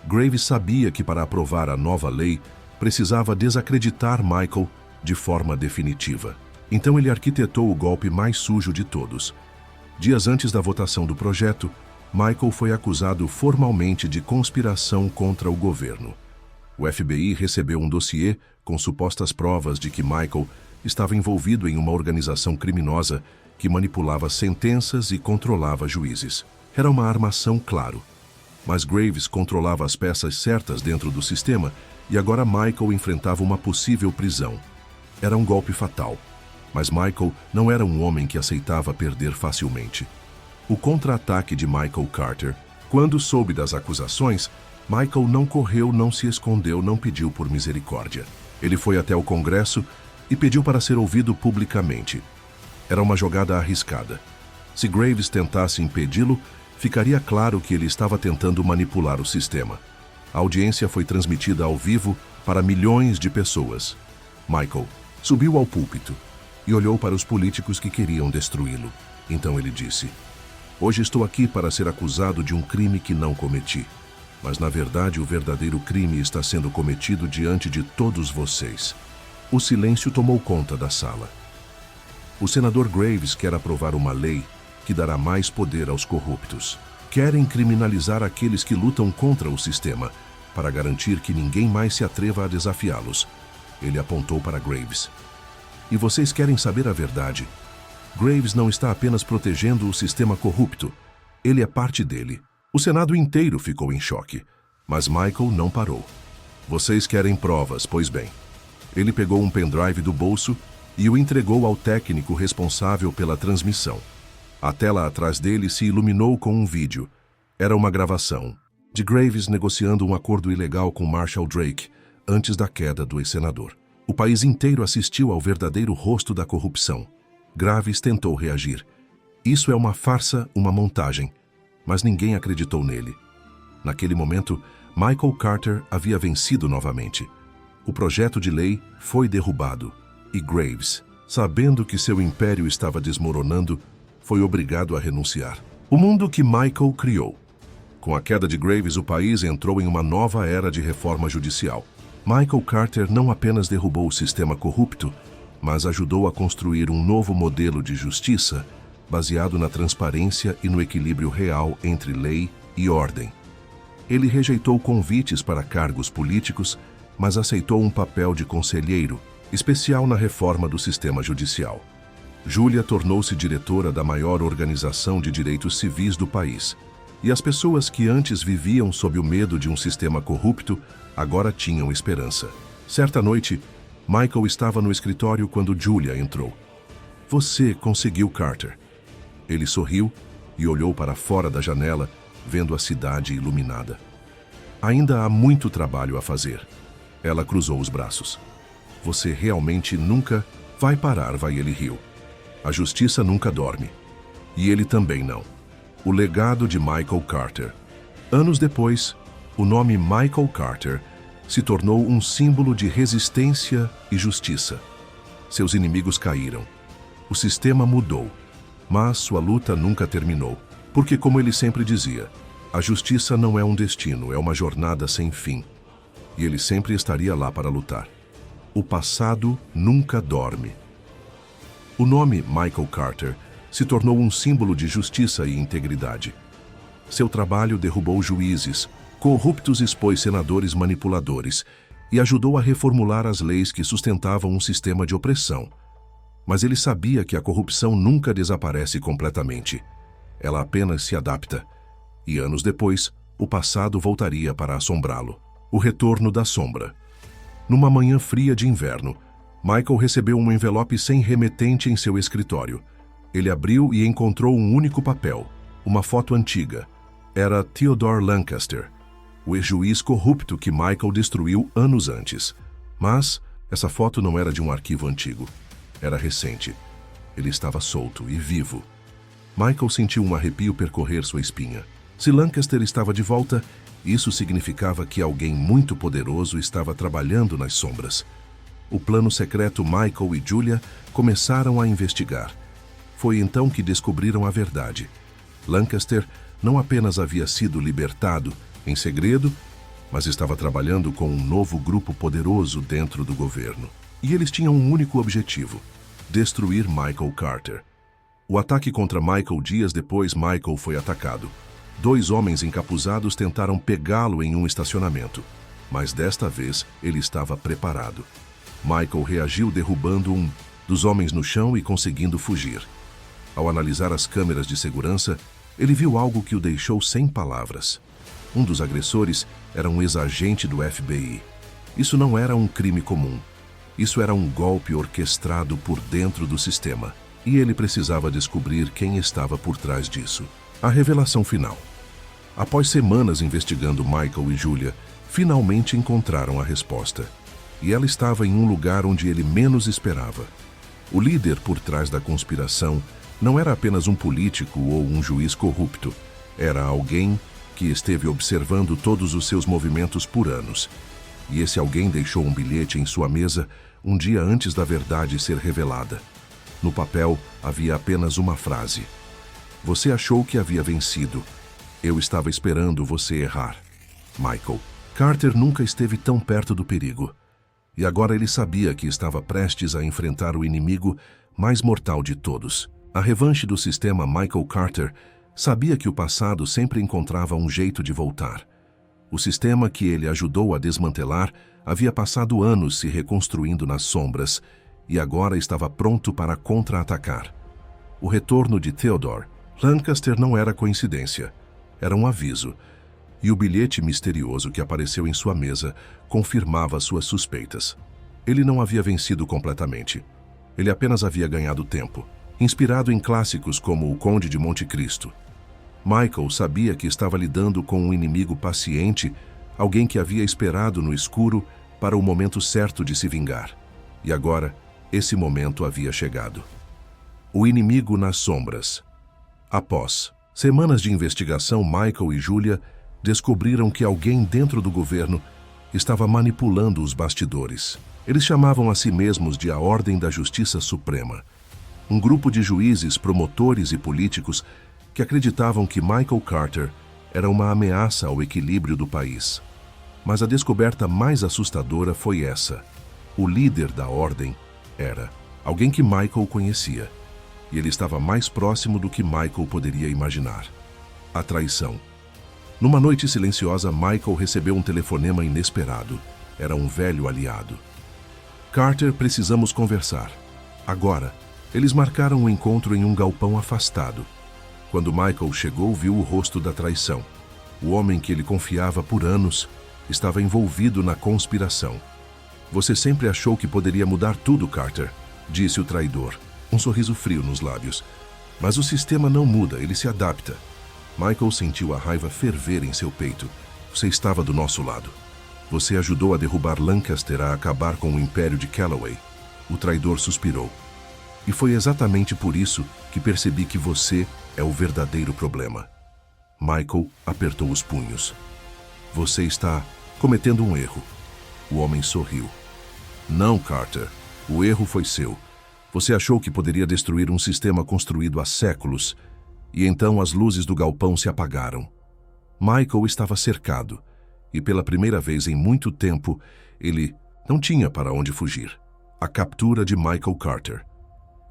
Graves sabia que para aprovar a nova lei, precisava desacreditar Michael de forma definitiva. Então ele arquitetou o golpe mais sujo de todos. Dias antes da votação do projeto, Michael foi acusado formalmente de conspiração contra o governo. O FBI recebeu um dossiê com supostas provas de que Michael estava envolvido em uma organização criminosa que manipulava sentenças e controlava juízes. Era uma armação, claro. Mas Graves controlava as peças certas dentro do sistema e agora Michael enfrentava uma possível prisão. Era um golpe fatal. Mas Michael não era um homem que aceitava perder facilmente. O contra-ataque de Michael Carter. Quando soube das acusações, Michael não correu, não se escondeu, não pediu por misericórdia. Ele foi até o Congresso e pediu para ser ouvido publicamente. Era uma jogada arriscada. Se Graves tentasse impedi-lo, ficaria claro que ele estava tentando manipular o sistema. A audiência foi transmitida ao vivo para milhões de pessoas. Michael subiu ao púlpito e olhou para os políticos que queriam destruí-lo. Então ele disse: "Hoje estou aqui para ser acusado de um crime que não cometi. Mas, na verdade, o verdadeiro crime está sendo cometido diante de todos vocês." O silêncio tomou conta da sala. O senador Graves quer aprovar uma lei que dará mais poder aos corruptos. Querem criminalizar aqueles que lutam contra o sistema, para garantir que ninguém mais se atreva a desafiá-los. Ele apontou para Graves. E vocês querem saber a verdade? Graves não está apenas protegendo o sistema corrupto, ele é parte dele. O Senado inteiro ficou em choque, mas Michael não parou. Vocês querem provas, pois bem. Ele pegou um pendrive do bolso e o entregou ao técnico responsável pela transmissão. A tela atrás dele se iluminou com um vídeo. Era uma gravação de Graves negociando um acordo ilegal com Marshall Drake antes da queda do ex-senador. O país inteiro assistiu ao verdadeiro rosto da corrupção. Graves tentou reagir. Isso é uma farsa, uma montagem. Mas ninguém acreditou nele. Naquele momento, Michael Carter havia vencido novamente. O projeto de lei foi derrubado e Graves, sabendo que seu império estava desmoronando, foi obrigado a renunciar. O mundo que Michael criou. Com a queda de Graves, o país entrou em uma nova era de reforma judicial. Michael Carter não apenas derrubou o sistema corrupto, mas ajudou a construir um novo modelo de justiça baseado na transparência e no equilíbrio real entre lei e ordem. Ele rejeitou convites para cargos políticos, mas aceitou um papel de conselheiro, especial na reforma do sistema judicial. Julia tornou-se diretora da maior organização de direitos civis do país, e as pessoas que antes viviam sob o medo de um sistema corrupto agora tinham esperança. Certa noite, Michael estava no escritório quando Julia entrou. "Você conseguiu, Carter." Ele sorriu e olhou para fora da janela, vendo a cidade iluminada. "Ainda há muito trabalho a fazer." Ela cruzou os braços. "Você realmente nunca vai parar", ele riu. "A justiça nunca dorme. E ele também não." O legado de Michael Carter. Anos depois, o nome Michael Carter se tornou um símbolo de resistência e justiça. Seus inimigos caíram. O sistema mudou. Mas sua luta nunca terminou, porque, como ele sempre dizia, a justiça não é um destino, é uma jornada sem fim. E ele sempre estaria lá para lutar. O passado nunca dorme. O nome Michael Carter se tornou um símbolo de justiça e integridade. Seu trabalho derrubou juízes, corruptos expôs senadores manipuladores e ajudou a reformular as leis que sustentavam um sistema de opressão. Mas ele sabia que a corrupção nunca desaparece completamente. Ela apenas se adapta. E anos depois, o passado voltaria para assombrá-lo. O retorno da sombra. Numa manhã fria de inverno, Michael recebeu um envelope sem remetente em seu escritório. Ele abriu e encontrou um único papel, uma foto antiga. Era Theodore Lancaster, o ex-juiz corrupto que Michael destruiu anos antes. Mas essa foto não era de um arquivo antigo. Era recente. Ele estava solto e vivo. Michael sentiu um arrepio percorrer sua espinha. Se Lancaster estava de volta, isso significava que alguém muito poderoso estava trabalhando nas sombras. O plano secreto Michael e Julia começaram a investigar. Foi então que descobriram a verdade. Lancaster não apenas havia sido libertado em segredo, mas estava trabalhando com um novo grupo poderoso dentro do governo. E eles tinham um único objetivo: destruir Michael Carter. O ataque contra Michael dias depois, Michael foi atacado. 2 homens encapuzados tentaram pegá-lo em um estacionamento, mas desta vez ele estava preparado. Michael reagiu derrubando um dos homens no chão e conseguindo fugir. Ao analisar as câmeras de segurança, ele viu algo que o deixou sem palavras. Um dos agressores era um ex-agente do FBI. Isso não era um crime comum. Isso era um golpe orquestrado por dentro do sistema. E ele precisava descobrir quem estava por trás disso. A revelação final. Após semanas investigando Michael e Julia, finalmente encontraram a resposta. E ela estava em um lugar onde ele menos esperava. O líder por trás da conspiração não era apenas um político ou um juiz corrupto. Era alguém que esteve observando todos os seus movimentos por anos. E esse alguém deixou um bilhete em sua mesa um dia antes da verdade ser revelada. No papel havia apenas uma frase: "Você achou que havia vencido. Eu estava esperando você errar. Michael." Carter nunca esteve tão perto do perigo. E agora ele sabia que estava prestes a enfrentar o inimigo mais mortal de todos. A revanche do sistema. Michael Carter sabia que o passado sempre encontrava um jeito de voltar. O sistema que ele ajudou a desmantelar havia passado anos se reconstruindo nas sombras e agora estava pronto para contra-atacar. O retorno de Theodore Lancaster não era coincidência, era um aviso. E o bilhete misterioso que apareceu em sua mesa confirmava suas suspeitas. Ele não havia vencido completamente. Ele apenas havia ganhado tempo, inspirado em clássicos como O Conde de Monte Cristo. Michael sabia que estava lidando com um inimigo paciente, alguém que havia esperado no escuro para o momento certo de se vingar. E agora, esse momento havia chegado. O inimigo nas sombras. Após semanas de investigação, Michael e Julia descobriram que alguém dentro do governo estava manipulando os bastidores. Eles chamavam a si mesmos de a Ordem da Justiça Suprema, um grupo de juízes, promotores e políticos que acreditavam que Michael Carter era uma ameaça ao equilíbrio do país. Mas a descoberta mais assustadora foi essa: o líder da Ordem era alguém que Michael conhecia, e ele estava mais próximo do que Michael poderia imaginar. A traição. Numa noite silenciosa, Michael recebeu um telefonema inesperado. Era um velho aliado. "Carter, precisamos conversar. Agora." Eles marcaram um encontro em um galpão afastado. Quando Michael chegou, viu o rosto da traição. O homem que ele confiava por anos estava envolvido na conspiração. "Você sempre achou que poderia mudar tudo, Carter", disse o traidor, um sorriso frio nos lábios. "Mas o sistema não muda, ele se adapta." Michael sentiu a raiva ferver em seu peito. "Você estava do nosso lado. Você ajudou a derrubar Lancaster, a acabar com o império de Calloway." O traidor suspirou. "E foi exatamente por isso que percebi que você é o verdadeiro problema." Michael apertou os punhos. "Você está cometendo um erro." O homem sorriu. "Não, Carter. O erro foi seu. Você achou que poderia destruir um sistema construído há séculos, e então as luzes do galpão se apagaram." Michael estava cercado, e pela primeira vez em muito tempo, ele não tinha para onde fugir. A captura de Michael Carter.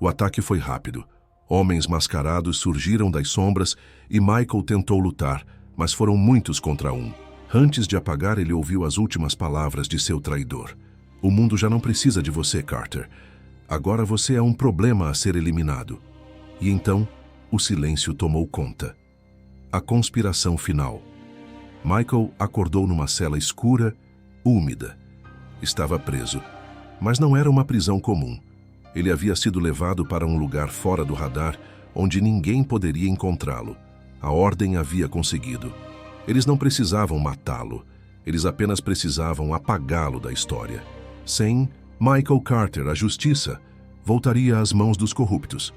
O ataque foi rápido. Homens mascarados surgiram das sombras e Michael tentou lutar, mas foram muitos contra um. Antes de apagar, ele ouviu as últimas palavras de seu traidor. "O mundo já não precisa de você, Carter. Agora você é um problema a ser eliminado." E então, o silêncio tomou conta. A conspiração final. Michael acordou numa cela escura, úmida. Estava preso, mas não era uma prisão comum. Ele havia sido levado para um lugar fora do radar, onde ninguém poderia encontrá-lo. A Ordem havia conseguido. Eles não precisavam matá-lo, eles apenas precisavam apagá-lo da história. Sem Michael Carter, a justiça voltaria às mãos dos corruptos.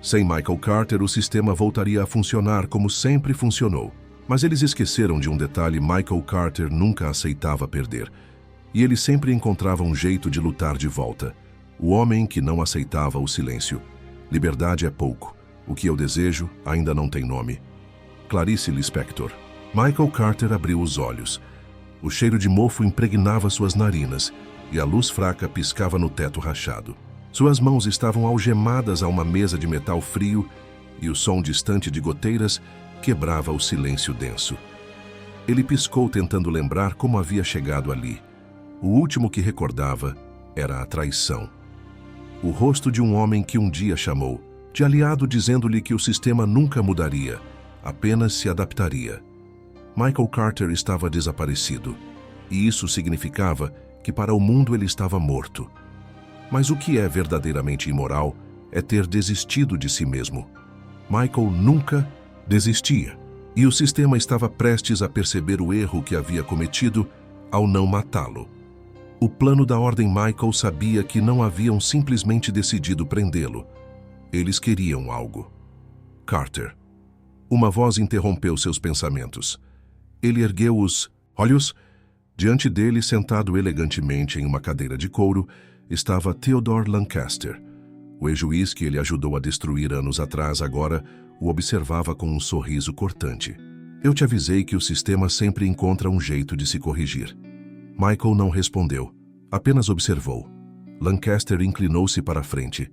Sem Michael Carter, o sistema voltaria a funcionar como sempre funcionou. Mas eles esqueceram de um detalhe: Michael Carter nunca aceitava perder. E ele sempre encontrava um jeito de lutar de volta. O homem que não aceitava o silêncio. Liberdade é pouco. O que eu desejo ainda não tem nome. Clarice Lispector. Michael Carter abriu os olhos. O cheiro de mofo impregnava suas narinas e a luz fraca piscava no teto rachado. Suas mãos estavam algemadas a uma mesa de metal frio e o som distante de goteiras quebrava o silêncio denso. Ele piscou tentando lembrar como havia chegado ali. O último que recordava era a traição. O rosto de um homem que um dia chamou, de aliado, dizendo-lhe que o sistema nunca mudaria, apenas se adaptaria. Michael Carter estava desaparecido, e isso significava que para o mundo ele estava morto. Mas o que é verdadeiramente imoral é ter desistido de si mesmo. Michael nunca desistia, e o sistema estava prestes a perceber o erro que havia cometido ao não matá-lo. O plano da Ordem. Michael sabia que não haviam simplesmente decidido prendê-lo. Eles queriam algo. Carter. Uma voz interrompeu seus pensamentos. Ele ergueu os olhos. Diante dele, sentado elegantemente em uma cadeira de couro, estava Theodore Lancaster. O ex-juiz que ele ajudou a destruir anos atrás agora o observava com um sorriso cortante. Eu te avisei que o sistema sempre encontra um jeito de se corrigir. Michael não respondeu, apenas observou. Lancaster inclinou-se para a frente.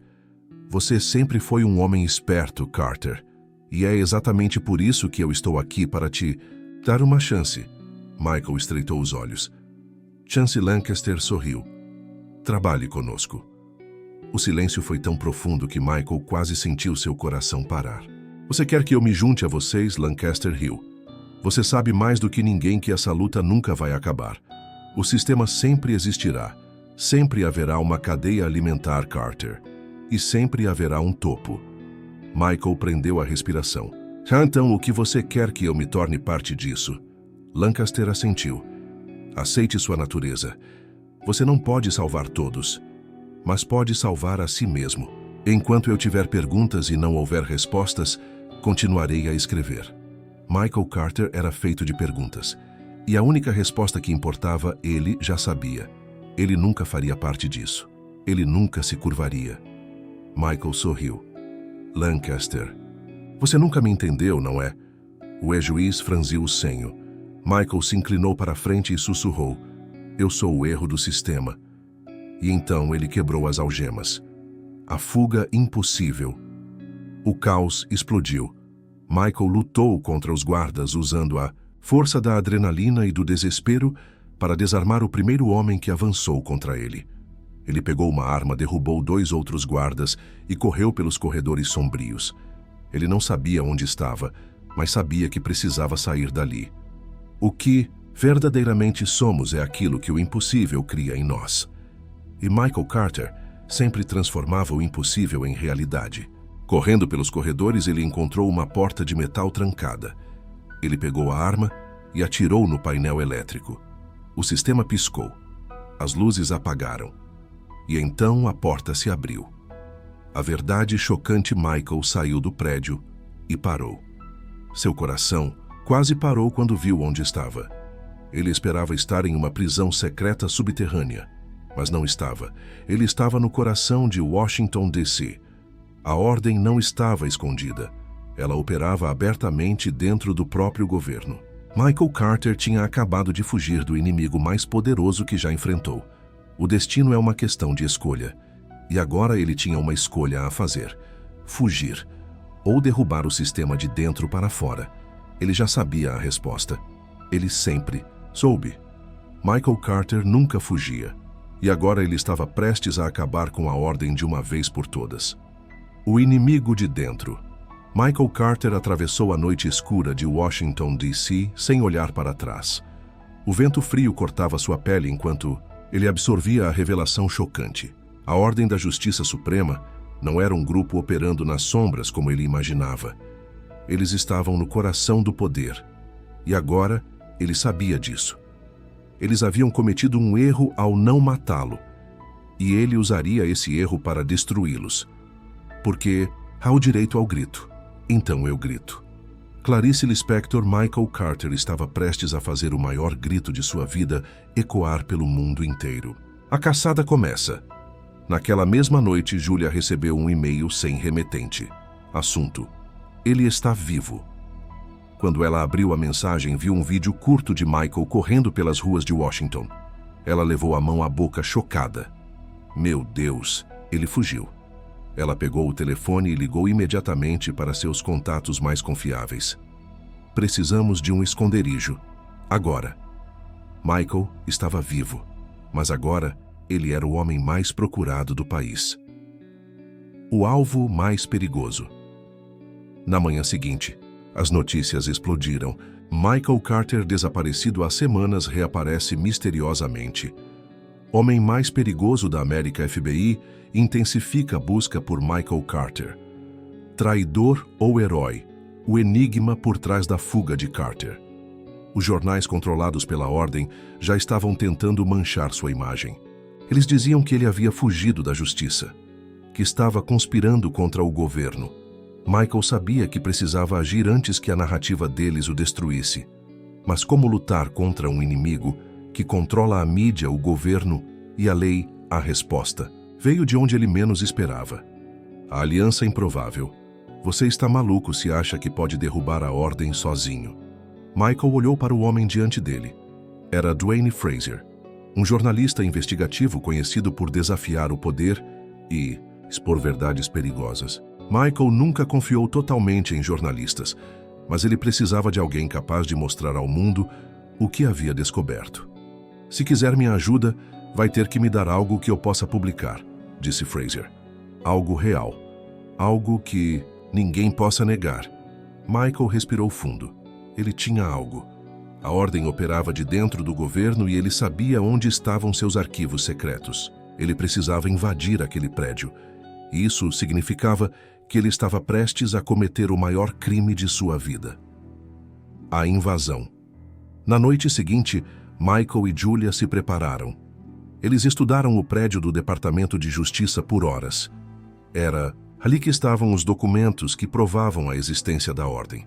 Você sempre foi um homem esperto, Carter. E é exatamente por isso que eu estou aqui para te dar uma chance. Michael estreitou os olhos. Chance Lancaster sorriu. Trabalhe conosco. O silêncio foi tão profundo que Michael quase sentiu seu coração parar. Você quer que eu me junte a vocês, Lancaster riu. Você sabe mais do que ninguém que essa luta nunca vai acabar. O sistema sempre existirá. Sempre haverá uma cadeia alimentar, Carter. E sempre haverá um topo. Michael prendeu a respiração. Então, o que você quer que eu me torne parte disso? Lancaster assentiu. Aceite sua natureza. Você não pode salvar todos, mas pode salvar a si mesmo. Enquanto eu tiver perguntas e não houver respostas, continuarei a escrever. Michael Carter era feito de perguntas. E a única resposta que importava, ele já sabia. Ele nunca faria parte disso. Ele nunca se curvaria. Michael sorriu. Lancaster, você nunca me entendeu, não é? O ex-juiz franziu o senho. Michael se inclinou para a frente e sussurrou. Eu sou o erro do sistema. E então ele quebrou as algemas. A fuga impossível. O caos explodiu. Michael lutou contra os guardas usando a força da adrenalina e do desespero para desarmar o primeiro homem que avançou contra ele. Ele pegou uma arma, derrubou 2 outros guardas e correu pelos corredores sombrios. Ele não sabia onde estava, mas sabia que precisava sair dali. O que verdadeiramente somos é aquilo que o impossível cria em nós. E Michael Carter sempre transformava o impossível em realidade. Correndo pelos corredores, ele encontrou uma porta de metal trancada. Ele pegou a arma e atirou no painel elétrico. O sistema piscou. As luzes apagaram. E então a porta se abriu. A verdade chocante Michael saiu do prédio e parou. Seu coração quase parou quando viu onde estava. Ele esperava estar em uma prisão secreta subterrânea, mas não estava. Ele estava no coração de Washington, D.C. A ordem não estava escondida. Ela operava abertamente dentro do próprio governo. Michael Carter tinha acabado de fugir do inimigo mais poderoso que já enfrentou. O destino é uma questão de escolha. E agora ele tinha uma escolha a fazer. Fugir. Ou derrubar o sistema de dentro para fora. Ele já sabia a resposta. Ele sempre soube. Michael Carter nunca fugia. E agora ele estava prestes a acabar com a ordem de uma vez por todas. O inimigo de dentro. Michael Carter atravessou a noite escura de Washington, D.C. sem olhar para trás. O vento frio cortava sua pele enquanto ele absorvia a revelação chocante. A Ordem da Justiça Suprema não era um grupo operando nas sombras como ele imaginava. Eles estavam no coração do poder. E agora ele sabia disso. Eles haviam cometido um erro ao não matá-lo. E ele usaria esse erro para destruí-los. Porque há o direito ao grito. Então eu grito. Clarice Lispector Michael Carter estava prestes a fazer o maior grito de sua vida ecoar pelo mundo inteiro. A caçada começa. Naquela mesma noite, Julia recebeu um e-mail sem remetente. Assunto: ele está vivo. Quando ela abriu a mensagem, viu um vídeo curto de Michael correndo pelas ruas de Washington. Ela levou a mão à boca chocada. Meu Deus, ele fugiu. Ela pegou o telefone e ligou imediatamente para seus contatos mais confiáveis. Precisamos de um esconderijo. Agora. Michael estava vivo, mas agora ele era o homem mais procurado do país. O alvo mais perigoso. Na manhã seguinte, as notícias explodiram. Michael Carter, desaparecido há semanas, reaparece misteriosamente. Homem mais perigoso da América FBI intensifica a busca por Michael Carter. Traidor ou herói? O enigma por trás da fuga de Carter. Os jornais controlados pela Ordem já estavam tentando manchar sua imagem. Eles diziam que ele havia fugido da justiça, que estava conspirando contra o governo. Michael sabia que precisava agir antes que a narrativa deles o destruísse. Mas como lutar contra um inimigo que controla a mídia, o governo e a lei? A resposta veio de onde ele menos esperava. A aliança improvável. Você está maluco se acha que pode derrubar a ordem sozinho. Michael olhou para o homem diante dele. Era Dwayne Fraser, um jornalista investigativo conhecido por desafiar o poder e expor verdades perigosas. Michael nunca confiou totalmente em jornalistas, mas ele precisava de alguém capaz de mostrar ao mundo o que havia descoberto. Se quiser minha ajuda, vai ter que me dar algo que eu possa publicar, disse Fraser. Algo real. Algo que ninguém possa negar. Michael respirou fundo. Ele tinha algo. A ordem operava de dentro do governo e ele sabia onde estavam seus arquivos secretos. Ele precisava invadir aquele prédio. E isso significava que ele estava prestes a cometer o maior crime de sua vida. A invasão. Na noite seguinte, Michael e Julia se prepararam. Eles estudaram o prédio do Departamento de Justiça por horas. Era ali que estavam os documentos que provavam a existência da ordem.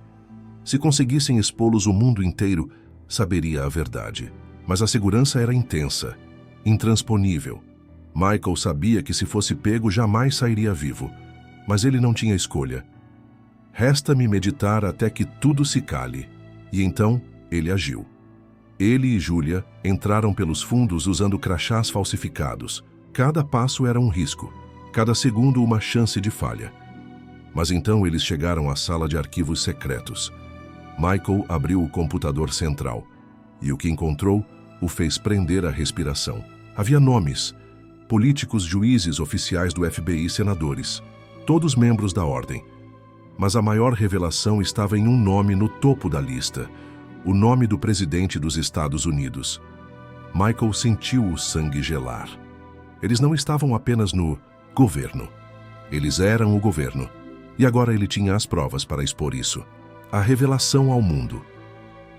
Se conseguissem expô-los, o mundo inteiro saberia a verdade. Mas a segurança era intensa, intransponível. Michael sabia que se fosse pego jamais sairia vivo, mas ele não tinha escolha. Resta-me meditar até que tudo se cale. E então ele agiu. Ele e Julia entraram pelos fundos usando crachás falsificados. Cada passo era um risco, cada segundo uma chance de falha. Mas então eles chegaram à sala de arquivos secretos. Michael abriu o computador central e o que encontrou o fez prender a respiração. Havia nomes, políticos, juízes, oficiais do FBI, senadores, todos membros da ordem. Mas a maior revelação estava em um nome no topo da lista, o nome do presidente dos Estados Unidos. Michael sentiu o sangue gelar. Eles não estavam apenas no governo. Eles eram o governo. E agora ele tinha as provas para expor isso. A revelação ao mundo.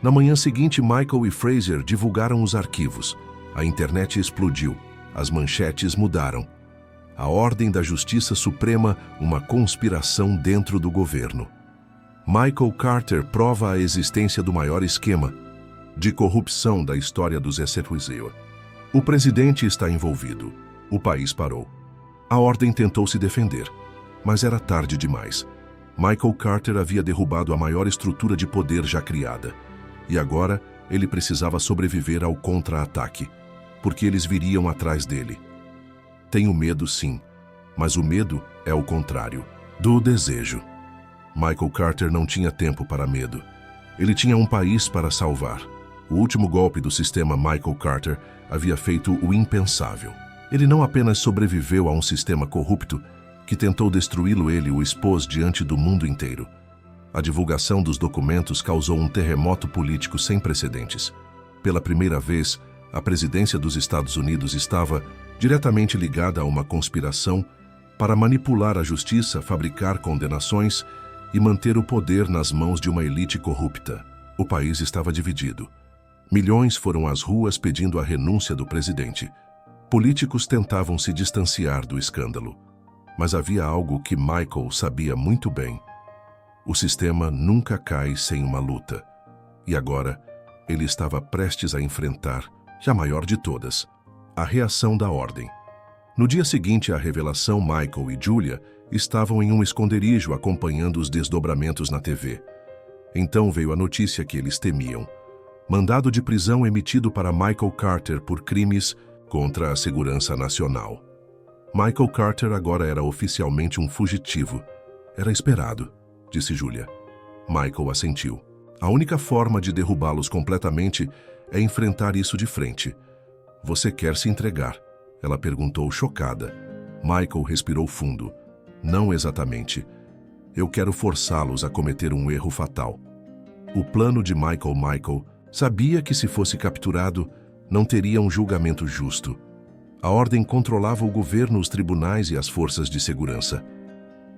Na manhã seguinte, Michael e Fraser divulgaram os arquivos. A internet explodiu. As manchetes mudaram. A Ordem da Justiça Suprema, uma conspiração dentro do governo. Michael Carter prova a existência do maior esquema de corrupção da história dos Estados Unidos. O presidente está envolvido. O país parou. A ordem tentou se defender, mas era tarde demais. Michael Carter havia derrubado a maior estrutura de poder já criada. E agora ele precisava sobreviver ao contra-ataque, porque eles viriam atrás dele. Tenho medo, sim, mas o medo é o contrário do desejo. Michael Carter não tinha tempo para medo. Ele tinha um país para salvar. O último golpe do sistema Michael Carter havia feito o impensável. Ele não apenas sobreviveu a um sistema corrupto que tentou destruí-lo, ele o expôs diante do mundo inteiro. A divulgação dos documentos causou um terremoto político sem precedentes. Pela primeira vez, a presidência dos Estados Unidos estava diretamente ligada a uma conspiração para manipular a justiça, fabricar condenações e manter o poder nas mãos de uma elite corrupta. O país estava dividido. Milhões foram às ruas pedindo a renúncia do presidente. Políticos tentavam se distanciar do escândalo. Mas havia algo que Michael sabia muito bem. O sistema nunca cai sem uma luta. E agora, ele estava prestes a enfrentar, a maior de todas, a reação da ordem. No dia seguinte à revelação, Michael e Julia estavam em um esconderijo acompanhando os desdobramentos na TV. Então veio a notícia que eles temiam. Mandado de prisão emitido para Michael Carter por crimes contra a segurança nacional. Michael Carter agora era oficialmente um fugitivo. Era esperado, disse Julia. Michael assentiu. A única forma de derrubá-los completamente é enfrentar isso de frente. Você quer se entregar? Ela perguntou, chocada. Michael respirou fundo. Não exatamente. Eu quero forçá-los a cometer um erro fatal. O plano de Michael sabia que se fosse capturado, não teria um julgamento justo. A ordem controlava o governo, os tribunais e as forças de segurança.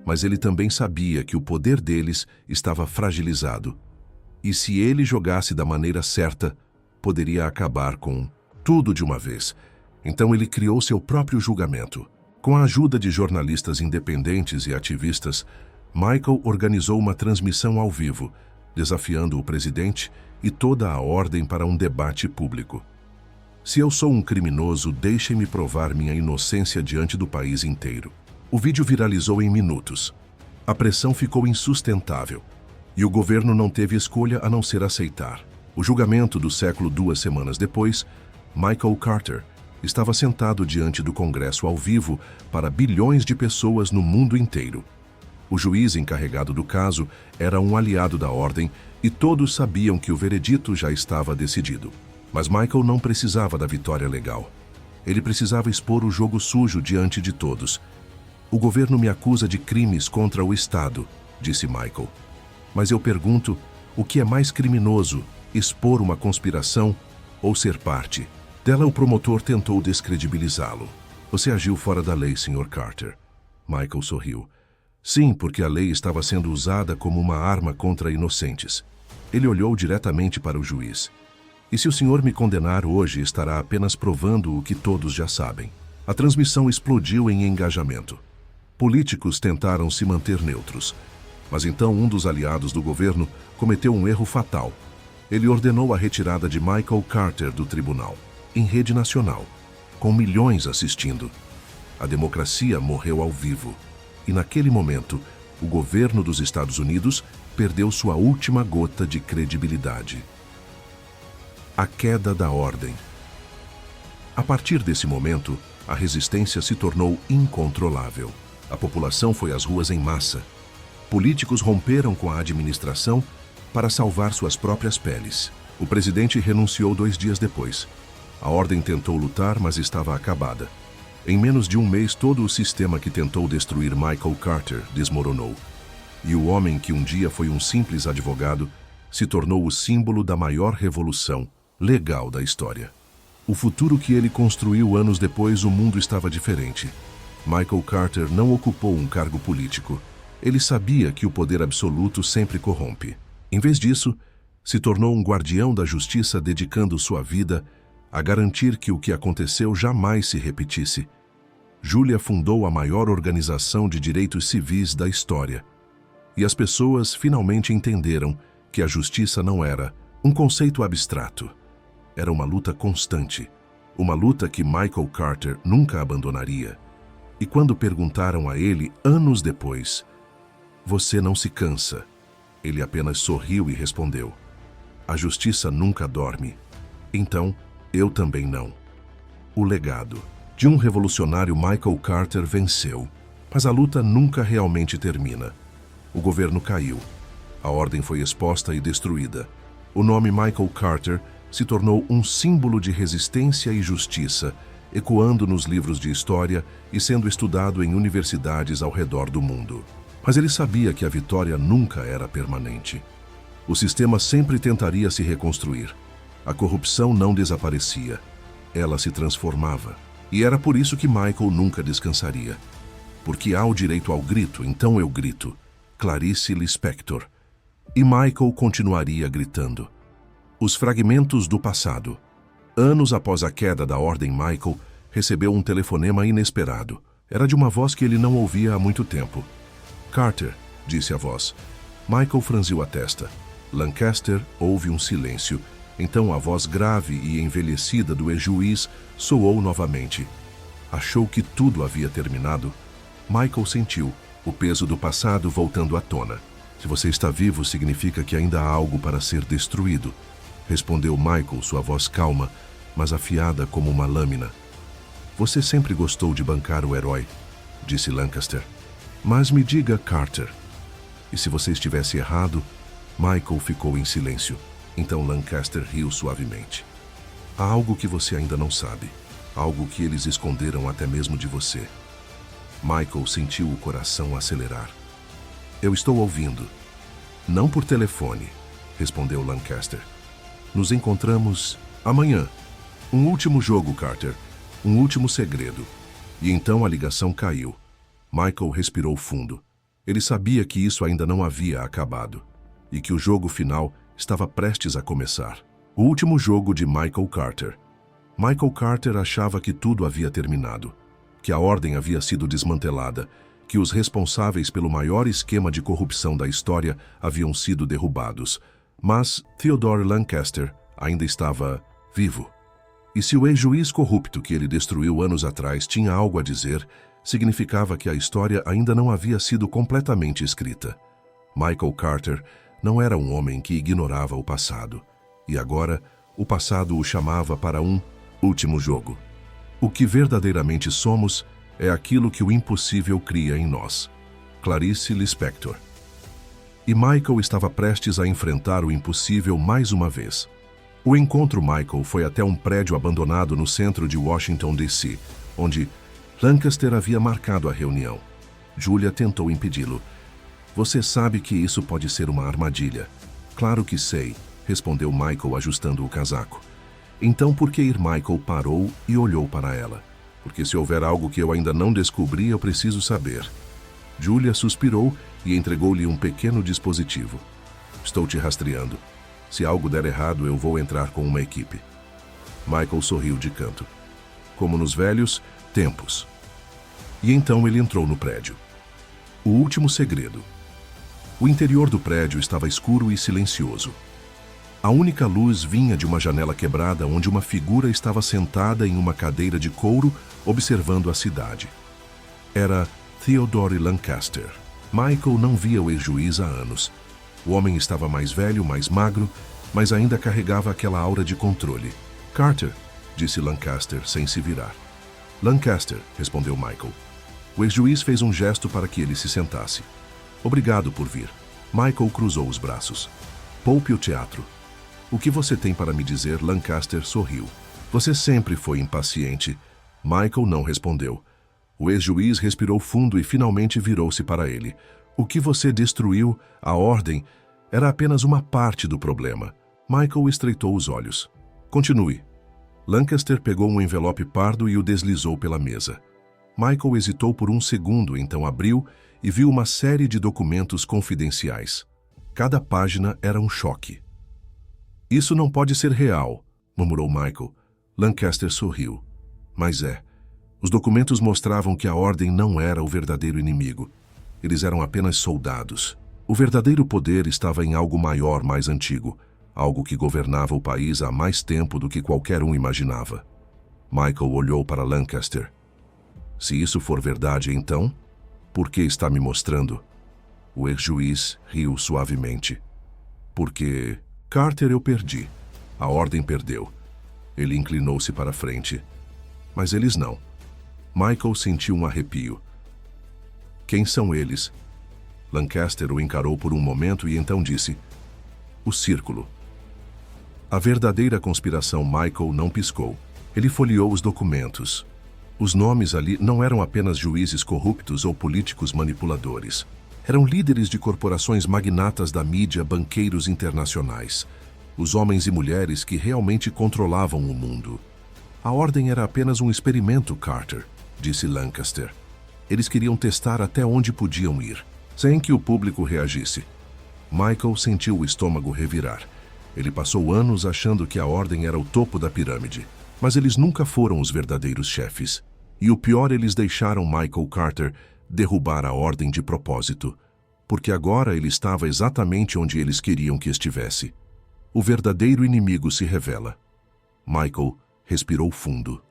Mas ele também sabia que o poder deles estava fragilizado. E se ele jogasse da maneira certa, poderia acabar com tudo de uma vez. Então ele criou seu próprio julgamento. Com a ajuda de jornalistas independentes e ativistas, Michael organizou uma transmissão ao vivo, desafiando o presidente e toda a ordem para um debate público. Se eu sou um criminoso, deixem-me provar minha inocência diante do país inteiro. O vídeo viralizou em minutos. A pressão ficou insustentável e o governo não teve escolha a não ser aceitar. O julgamento do século 2 semanas depois, Michael Carter estava sentado diante do Congresso ao vivo para bilhões de pessoas no mundo inteiro. O juiz encarregado do caso era um aliado da ordem e todos sabiam que o veredito já estava decidido. Mas Michael não precisava da vitória legal. Ele precisava expor o jogo sujo diante de todos. O governo me acusa de crimes contra o Estado, disse Michael. Mas eu pergunto, o que é mais criminoso, expor uma conspiração ou ser parte? Dela, o promotor tentou descredibilizá-lo. Você agiu fora da lei, Sr. Carter. Michael sorriu. Sim, porque a lei estava sendo usada como uma arma contra inocentes. Ele olhou diretamente para o juiz. E se o senhor me condenar hoje, estará apenas provando o que todos já sabem. A transmissão explodiu em engajamento. Políticos tentaram se manter neutros. Mas então um dos aliados do governo cometeu um erro fatal. Ele ordenou a retirada de Michael Carter do tribunal, em rede nacional, com milhões assistindo. A democracia morreu ao vivo. E naquele momento, o governo dos Estados Unidos perdeu sua última gota de credibilidade. A queda da ordem. A partir desse momento, a resistência se tornou incontrolável. A população foi às ruas em massa. Políticos romperam com a administração para salvar suas próprias peles. O presidente renunciou 2 dias depois. A ordem tentou lutar, mas estava acabada. Em menos de um mês, todo o sistema que tentou destruir Michael Carter desmoronou. E o homem que um dia foi um simples advogado se tornou o símbolo da maior revolução legal da história. O futuro que ele construiu anos depois, o mundo estava diferente. Michael Carter não ocupou um cargo político. Ele sabia que o poder absoluto sempre corrompe. Em vez disso, se tornou um guardião da justiça, dedicando sua vida a garantir que o que aconteceu jamais se repetisse. Julia fundou a maior organização de direitos civis da história. E as pessoas finalmente entenderam que a justiça não era um conceito abstrato. Era uma luta constante, uma luta que Michael Carter nunca abandonaria. E quando perguntaram a ele, anos depois, "Você não se cansa?" Ele apenas sorriu e respondeu, "A justiça nunca dorme. Então, eu também não." O legado de um revolucionário, Michael Carter, venceu. Mas a luta nunca realmente termina. O governo caiu. A ordem foi exposta e destruída. O nome Michael Carter se tornou um símbolo de resistência e justiça, ecoando nos livros de história e sendo estudado em universidades ao redor do mundo. Mas ele sabia que a vitória nunca era permanente. O sistema sempre tentaria se reconstruir. A corrupção não desaparecia. Ela se transformava. E era por isso que Michael nunca descansaria. Porque há o direito ao grito, então eu grito. Clarice Lispector. E Michael continuaria gritando. Os fragmentos do passado. Anos após a queda da ordem, Michael recebeu um telefonema inesperado. Era de uma voz que ele não ouvia há muito tempo. "Carter", disse a voz. Michael franziu a testa. Lancaster ouve um silêncio. Então a voz grave e envelhecida do ex-juiz soou novamente. Achou que tudo havia terminado? Michael sentiu o peso do passado voltando à tona. "Se você está vivo, significa que ainda há algo para ser destruído", respondeu Michael, sua voz calma, mas afiada como uma lâmina. "Você sempre gostou de bancar o herói", disse Lancaster. "Mas me diga, Carter." "E se você estivesse errado?" Michael ficou em silêncio. Então Lancaster riu suavemente. "Há algo que você ainda não sabe. Algo que eles esconderam até mesmo de você." Michael sentiu o coração acelerar. "Eu estou ouvindo." "Não por telefone", respondeu Lancaster. "Nos encontramos amanhã. Um último jogo, Carter. Um último segredo." E então a ligação caiu. Michael respirou fundo. Ele sabia que isso ainda não havia acabado. E que o jogo final estava prestes a começar. O último jogo de Michael Carter. Michael Carter achava que tudo havia terminado. Que a ordem havia sido desmantelada. Que os responsáveis pelo maior esquema de corrupção da história haviam sido derrubados. Mas Theodore Lancaster ainda estava vivo. E se o ex-juiz corrupto que ele destruiu anos atrás tinha algo a dizer, significava que a história ainda não havia sido completamente escrita. Michael Carter não era um homem que ignorava o passado. E agora, o passado o chamava para um último jogo. O que verdadeiramente somos é aquilo que o impossível cria em nós. Clarice Lispector. E Michael estava prestes a enfrentar o impossível mais uma vez. O encontro Michael foi até um prédio abandonado no centro de Washington, D.C., onde Lancaster havia marcado a reunião. Julia tentou impedi-lo. Você sabe que isso pode ser uma armadilha. Claro que sei, respondeu Michael ajustando o casaco. Então por que ir? Michael parou e olhou para ela. Porque se houver algo que eu ainda não descobri, eu preciso saber. Julia suspirou e entregou-lhe um pequeno dispositivo. Estou te rastreando. Se algo der errado, eu vou entrar com uma equipe. Michael sorriu de canto. Como nos velhos tempos. E então ele entrou no prédio. O último segredo. O interior do prédio estava escuro e silencioso. A única luz vinha de uma janela quebrada onde uma figura estava sentada em uma cadeira de couro observando a cidade. Era Theodore Lancaster. Michael não via o ex-juiz há anos. O homem estava mais velho, mais magro, mas ainda carregava aquela aura de controle. Carter, disse Lancaster sem se virar. Lancaster, respondeu Michael. O ex-juiz fez um gesto para que ele se sentasse. Obrigado por vir. Michael cruzou os braços. Poupe o teatro. O que você tem para me dizer? Lancaster sorriu. Você sempre foi impaciente. Michael não respondeu. O ex-juiz respirou fundo e finalmente virou-se para ele. O que você destruiu, a ordem, era apenas uma parte do problema. Michael estreitou os olhos. Continue. Lancaster pegou um envelope pardo e o deslizou pela mesa. Michael hesitou por um segundo, então abriu e viu uma série de documentos confidenciais. Cada página era um choque. Isso não pode ser real, murmurou Michael. Lancaster sorriu. Mas é. Os documentos mostravam que a ordem não era o verdadeiro inimigo. Eles eram apenas soldados. O verdadeiro poder estava em algo maior, mais antigo. Algo que governava o país há mais tempo do que qualquer um imaginava. Michael olhou para Lancaster. Se isso for verdade, então, por que está me mostrando? O ex-juiz riu suavemente. Porque Carter eu perdi. A ordem perdeu. Ele inclinou-se para frente. Mas eles não. Michael sentiu um arrepio. Quem são eles? Lancaster o encarou por um momento e então disse: o círculo. A verdadeira conspiração. Michael não piscou. Ele folheou os documentos. Os nomes ali não eram apenas juízes corruptos ou políticos manipuladores. Eram líderes de corporações magnatas da mídia, banqueiros internacionais. Os homens e mulheres que realmente controlavam o mundo. A ordem era apenas um experimento, Carter, disse Lancaster. Eles queriam testar até onde podiam ir, sem que o público reagisse. Michael sentiu o estômago revirar. Ele passou anos achando que a ordem era o topo da pirâmide, mas eles nunca foram os verdadeiros chefes. E o pior, eles deixaram Michael Carter derrubar a ordem de propósito, porque agora ele estava exatamente onde eles queriam que estivesse. O verdadeiro inimigo se revela. Michael respirou fundo.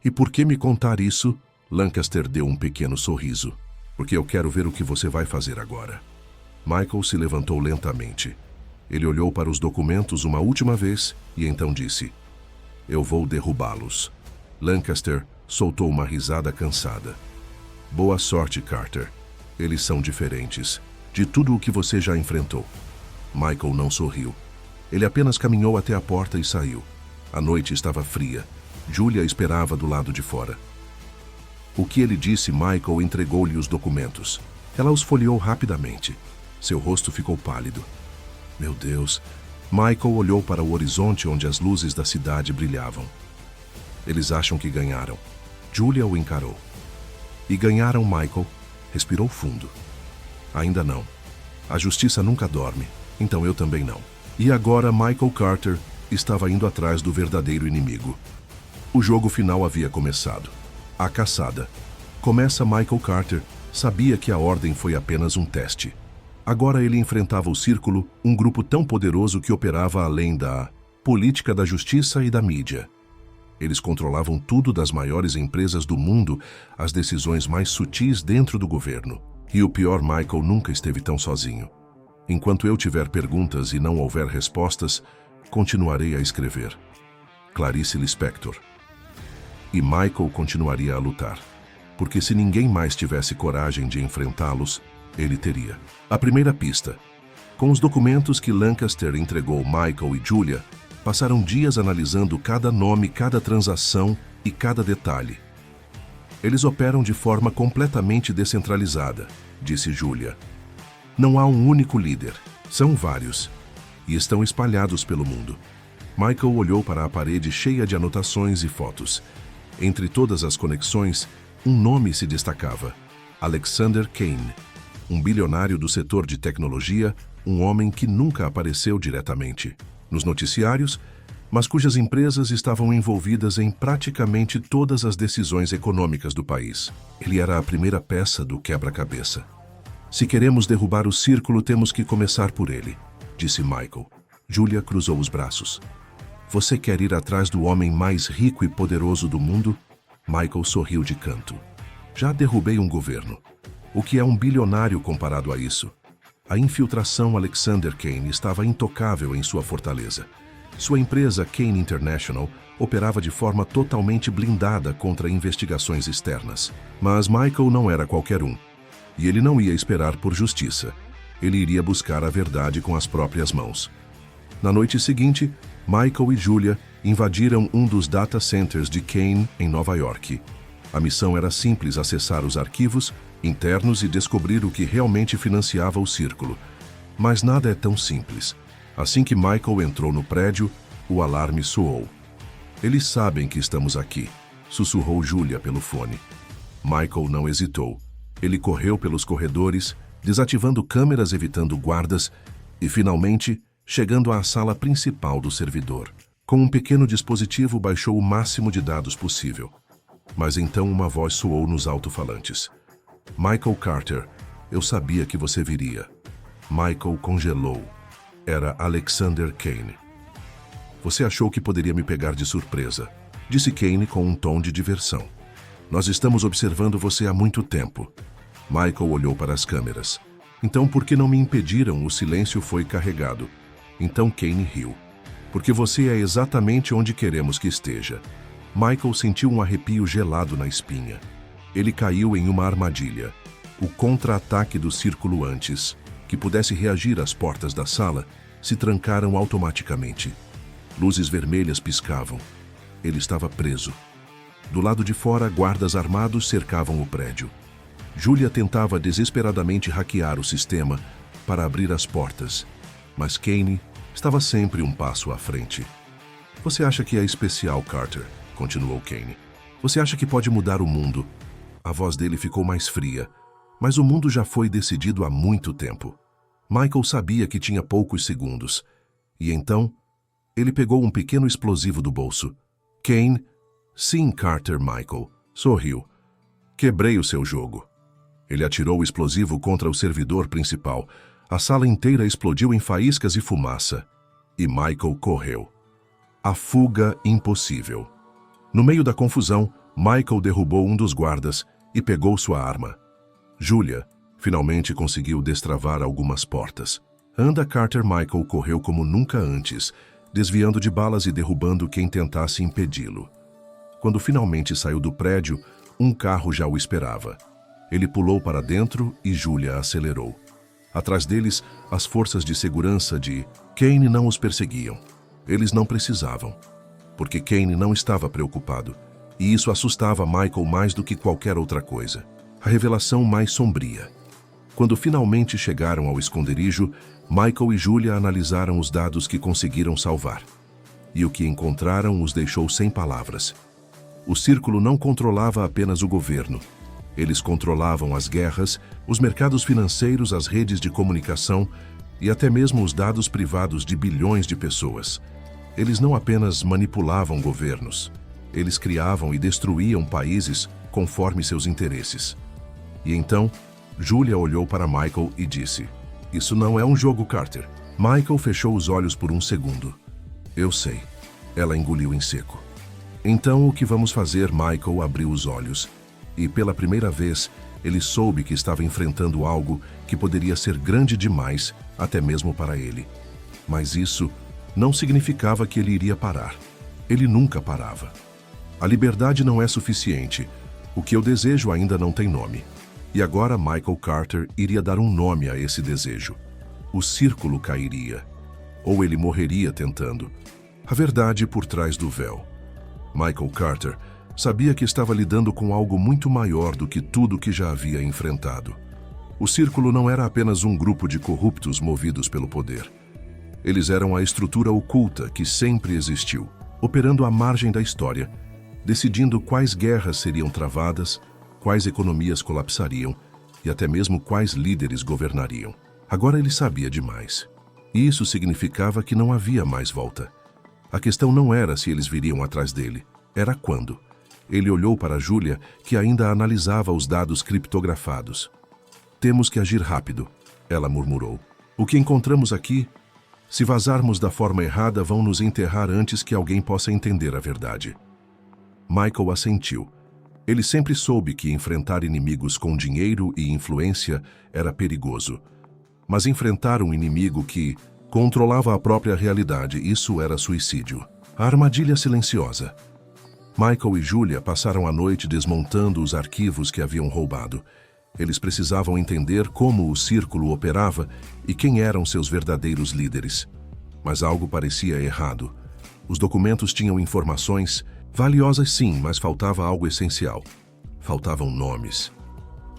E por que me contar isso? Lancaster deu um pequeno sorriso. Porque eu quero ver o que você vai fazer agora. Michael se levantou lentamente. Ele olhou para os documentos uma última vez e então disse: eu vou derrubá-los. Lancaster soltou uma risada cansada. Boa sorte, Carter. Eles são diferentes de tudo o que você já enfrentou. Michael não sorriu. Ele apenas caminhou até a porta e saiu. A noite estava fria. Julia esperava do lado de fora. O que ele disse? Michael entregou-lhe os documentos. Ela os folheou rapidamente. Seu rosto ficou pálido. Meu Deus! Michael olhou para o horizonte onde as luzes da cidade brilhavam. Eles acham que ganharam. Julia o encarou. E ganharam, Michael? Respirou fundo. Ainda não. A justiça nunca dorme, então eu também não. E agora Michael Carter estava indo atrás do verdadeiro inimigo. O jogo final havia começado. A caçada. Começa. Michael Carter sabia que a ordem foi apenas um teste. Agora ele enfrentava o Círculo, um grupo tão poderoso que operava além da política da justiça e da mídia. Eles controlavam tudo das maiores empresas do mundo, as decisões mais sutis dentro do governo. E o pior, Michael nunca esteve tão sozinho. Enquanto eu tiver perguntas e não houver respostas, continuarei a escrever. Clarice Lispector. E Michael continuaria a lutar. Porque se ninguém mais tivesse coragem de enfrentá-los, ele teria. A primeira pista. Com os documentos que Lancaster entregou Michael e Julia, passaram dias analisando cada nome, cada transação e cada detalhe. Eles operam de forma completamente descentralizada, disse Julia. Não há um único líder, são vários, e estão espalhados pelo mundo. Michael olhou para a parede cheia de anotações e fotos. Entre todas as conexões, um nome se destacava: Alexander Kane, um bilionário do setor de tecnologia, um homem que nunca apareceu diretamente nos noticiários, mas cujas empresas estavam envolvidas em praticamente todas as decisões econômicas do país. Ele era a primeira peça do quebra-cabeça. Se queremos derrubar o Círculo, temos que começar por ele, disse Michael. Julia cruzou os braços. Você quer ir atrás do homem mais rico e poderoso do mundo? Michael sorriu de canto. Já derrubei um governo. O que é um bilionário comparado a isso? A infiltração Alexander Kane estava intocável em sua fortaleza. Sua empresa Kane International operava de forma totalmente blindada contra investigações externas. Mas Michael não era qualquer um. E ele não ia esperar por justiça. Ele iria buscar a verdade com as próprias mãos. Na noite seguinte, Michael e Julia invadiram um dos data centers de Kane em Nova York. A missão era simples: acessar os arquivos internos e descobrir o que realmente financiava o Círculo. Mas nada é tão simples. Assim que Michael entrou no prédio, o alarme soou. Eles sabem que estamos aqui, sussurrou Julia pelo fone. Michael não hesitou. Ele correu pelos corredores, desativando câmeras, evitando guardas e, finalmente, chegando à sala principal do servidor. Com um pequeno dispositivo, baixou o máximo de dados possível. Mas então uma voz soou nos alto-falantes. Michael Carter, eu sabia que você viria. Michael congelou. Era Alexander Kane. Você achou que poderia me pegar de surpresa, disse Kane com um tom de diversão. Nós estamos observando você há muito tempo. Michael olhou para as câmeras. Então por que não me impediram? O silêncio foi carregado. Então Kane riu. Porque você é exatamente onde queremos que esteja. Michael sentiu um arrepio gelado na espinha. Ele caiu em uma armadilha. O contra-ataque do Círculo antes que pudesse reagir às portas da sala se trancaram automaticamente. Luzes vermelhas piscavam. Ele estava preso. Do lado de fora, guardas armados cercavam o prédio. Julia tentava desesperadamente hackear o sistema para abrir as portas, mas Kane estava sempre um passo à frente. Você acha que é especial, Carter? Continuou Kane. Você acha que pode mudar o mundo? A voz dele ficou mais fria, mas o mundo já foi decidido há muito tempo. Michael sabia que tinha poucos segundos, e então ele pegou um pequeno explosivo do bolso. Kane, sim, Carter. Michael sorriu. Quebrei o seu jogo. Ele atirou o explosivo contra o servidor principal. A sala inteira explodiu em faíscas e fumaça. E Michael correu. A fuga impossível. No meio da confusão, Michael derrubou um dos guardas e pegou sua arma. Julia finalmente conseguiu destravar algumas portas. Anda, Carter. Michael correu como nunca antes, desviando de balas e derrubando quem tentasse impedi-lo. Quando finalmente saiu do prédio, um carro já o esperava. Ele pulou para dentro e Julia acelerou. Atrás deles, as forças de segurança de Kane não os perseguiam. Eles não precisavam, porque Kane não estava preocupado, e isso assustava Michael mais do que qualquer outra coisa. A revelação mais sombria. Quando finalmente chegaram ao esconderijo, Michael e Julia analisaram os dados que conseguiram salvar. E o que encontraram os deixou sem palavras. O Círculo não controlava apenas o governo. Eles controlavam as guerras, os mercados financeiros, as redes de comunicação e até mesmo os dados privados de bilhões de pessoas. Eles não apenas manipulavam governos. Eles criavam e destruíam países conforme seus interesses. E então, Julia olhou para Michael e disse: Isso não é um jogo, Carter. Michael fechou os olhos por um segundo. Eu sei. Ela engoliu em seco. Então, o que vamos fazer? Michael abriu os olhos. E, pela primeira vez, ele soube que estava enfrentando algo que poderia ser grande demais, até mesmo para ele. Mas isso não significava que ele iria parar. Ele nunca parava. A liberdade não é suficiente. O que eu desejo ainda não tem nome. E agora Michael Carter iria dar um nome a esse desejo. O círculo cairia. Ou ele morreria tentando. A verdade por trás do véu. Michael Carter sabia que estava lidando com algo muito maior do que tudo que já havia enfrentado. O círculo não era apenas um grupo de corruptos movidos pelo poder. Eles eram a estrutura oculta que sempre existiu, operando à margem da história, decidindo quais guerras seriam travadas, quais economias colapsariam e até mesmo quais líderes governariam. Agora ele sabia demais. E isso significava que não havia mais volta. A questão não era se eles viriam atrás dele, era quando. Ele olhou para Julia, que ainda analisava os dados criptografados. Temos que agir rápido, ela murmurou. O que encontramos aqui? Se vazarmos da forma errada, vão nos enterrar antes que alguém possa entender a verdade. Michael assentiu. Ele sempre soube que enfrentar inimigos com dinheiro e influência era perigoso. Mas enfrentar um inimigo que controlava a própria realidade, isso era suicídio. A armadilha silenciosa. Michael e Julia passaram a noite desmontando os arquivos que haviam roubado. Eles precisavam entender como o círculo operava e quem eram seus verdadeiros líderes. Mas algo parecia errado. Os documentos tinham informações valiosas sim, mas faltava algo essencial. Faltavam nomes.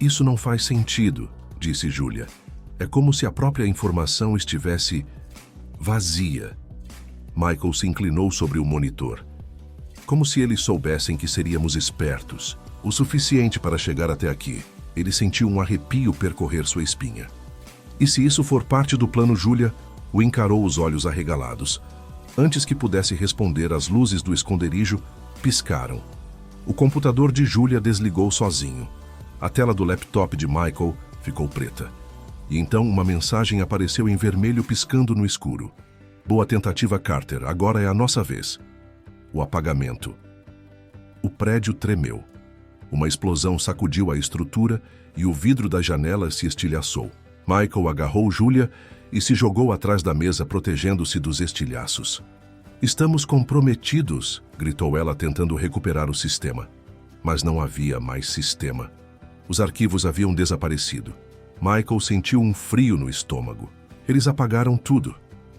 Isso não faz sentido, disse Julia. É como se a própria informação estivesse vazia. Michael se inclinou sobre o monitor. Como se eles soubessem que seríamos espertos, o suficiente para chegar até aqui. Ele sentiu um arrepio percorrer sua espinha. E se isso for parte do plano, Julia o encarou, os olhos arregalados. Antes que pudesse responder, as luzes do esconderijo piscaram. O computador de Julia desligou sozinho. A tela do laptop de Michael ficou preta. E então uma mensagem apareceu em vermelho piscando no escuro. Boa tentativa, Carter. Agora é a nossa vez. O apagamento. O prédio tremeu. Uma explosão sacudiu a estrutura e o vidro da janela se estilhaçou. Michael agarrou Julia e se jogou atrás da mesa, protegendo-se dos estilhaços. Estamos comprometidos, gritou ela, tentando recuperar o sistema. Mas não havia mais sistema. Os arquivos haviam desaparecido. Michael sentiu um frio no estômago. Eles apagaram tudo.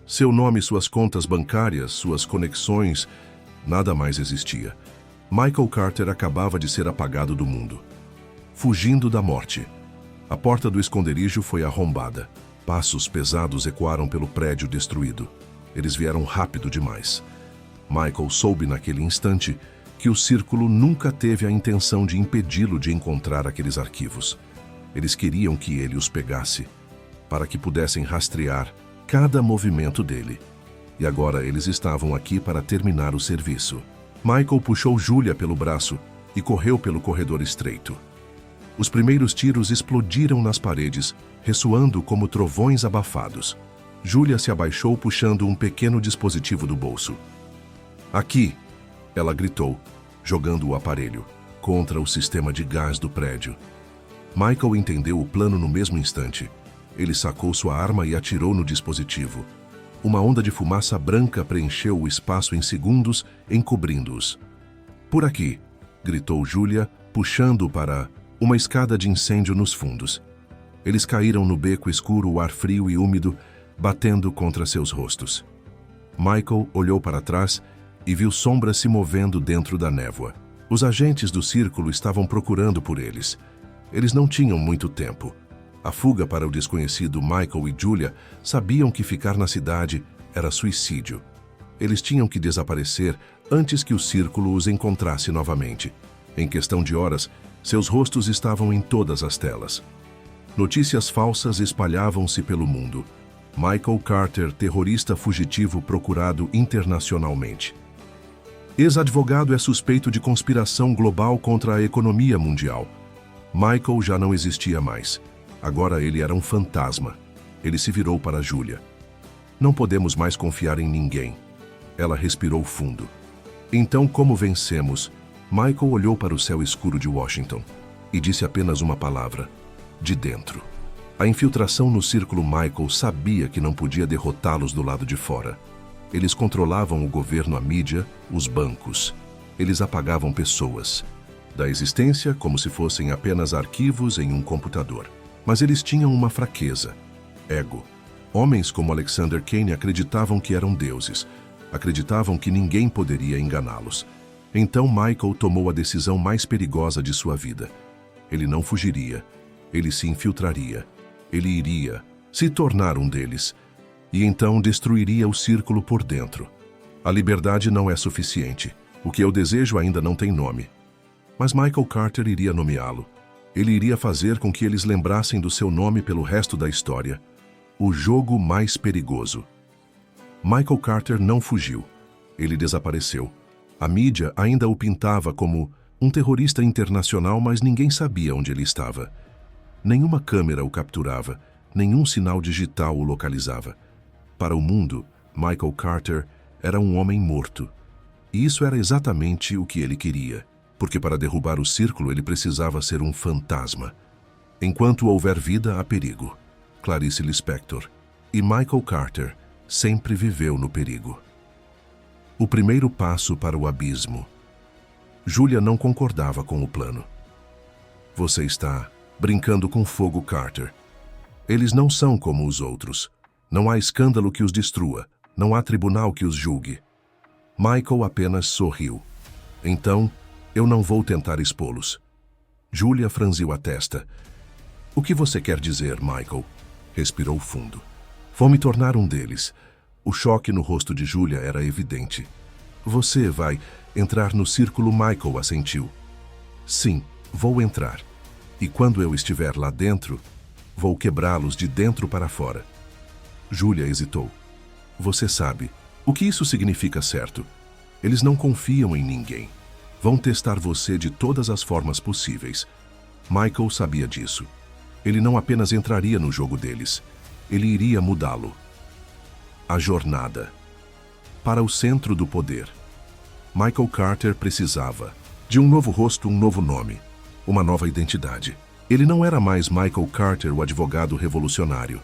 Seu nome, suas contas bancárias, suas conexões, nada mais existia. Michael Carter acabava de ser apagado do mundo. Fugindo da morte. A porta do esconderijo foi arrombada. Passos pesados ecoaram pelo prédio destruído. Eles vieram rápido demais. Michael soube naquele instante que o círculo nunca teve a intenção de impedi-lo de encontrar aqueles arquivos. Eles queriam que ele os pegasse, para que pudessem rastrear cada movimento dele. E agora eles estavam aqui para terminar o serviço. Michael puxou Julia pelo braço e correu pelo corredor estreito. Os primeiros tiros explodiram nas paredes, ressoando como trovões abafados. Julia se abaixou puxando um pequeno dispositivo do bolso. Aqui, ela gritou, jogando o aparelho contra o sistema de gás do prédio. Michael entendeu o plano no mesmo instante. Ele sacou sua arma e atirou no dispositivo. Uma onda de fumaça branca preencheu o espaço em segundos, encobrindo-os. Por aqui, gritou Julia, puxando para uma escada de incêndio nos fundos. Eles caíram no beco escuro, o ar frio e úmido, batendo contra seus rostos. Michael olhou para trás e viu sombras se movendo dentro da névoa. Os agentes do círculo estavam procurando por eles. Eles não tinham muito tempo. A fuga para o desconhecido. Michael e Julia sabiam que ficar na cidade era suicídio. Eles tinham que desaparecer antes que o círculo os encontrasse novamente. Em questão de horas, seus rostos estavam em todas as telas. Notícias falsas espalhavam-se pelo mundo. Michael Carter, terrorista fugitivo procurado internacionalmente. Ex-advogado é suspeito de conspiração global contra a economia mundial. Michael já não existia mais. Agora ele era um fantasma. Ele se virou para Julia. Não podemos mais confiar em ninguém. Ela respirou fundo. Então, como vencemos? Michael olhou para o céu escuro de Washington e disse apenas uma palavra: de dentro. A infiltração no círculo Michael sabia que não podia derrotá-los do lado de fora. Eles controlavam o governo, a mídia, os bancos. Eles apagavam pessoas da existência como se fossem apenas arquivos em um computador. Mas eles tinham uma fraqueza: ego. Homens como Alexander Kane acreditavam que eram deuses. Acreditavam que ninguém poderia enganá-los. Então Michael tomou a decisão mais perigosa de sua vida. Ele não fugiria. Ele se infiltraria. Ele iria se tornar um deles. E então destruiria o círculo por dentro. A liberdade não é suficiente. O que eu desejo ainda não tem nome. Mas Michael Carter iria nomeá-lo. Ele iria fazer com que eles lembrassem do seu nome pelo resto da história. O jogo mais perigoso. Michael Carter não fugiu. Ele desapareceu. A mídia ainda o pintava como um terrorista internacional, mas ninguém sabia onde ele estava. Nenhuma câmera o capturava, nenhum sinal digital o localizava. Para o mundo, Michael Carter era um homem morto. E isso era exatamente o que ele queria, porque para derrubar o círculo ele precisava ser um fantasma. Enquanto houver vida, há perigo. Clarice Lispector. E Michael Carter sempre viveu no perigo. O primeiro passo para o abismo. Julia não concordava com o plano. Você está brincando com fogo, Carter. Eles não são como os outros. Não há escândalo que os destrua. Não há tribunal que os julgue. Michael apenas sorriu. Então, eu não vou tentar expô-los. Julia franziu a testa. O que você quer dizer, Michael? Respirou fundo. Vou me tornar um deles. O choque no rosto de Julia era evidente. Você vai entrar no círculo, Michael assentiu. Sim, vou entrar. E quando eu estiver lá dentro, vou quebrá-los de dentro para fora. Julia hesitou. Você sabe, o que isso significa, certo? Eles não confiam em ninguém. Vão testar você de todas as formas possíveis. Michael sabia disso. Ele não apenas entraria no jogo deles, ele iria mudá-lo. A jornada. Para o centro do poder. Michael Carter precisava de um novo rosto, um novo nome, uma nova identidade. Ele não era mais Michael Carter, o advogado revolucionário.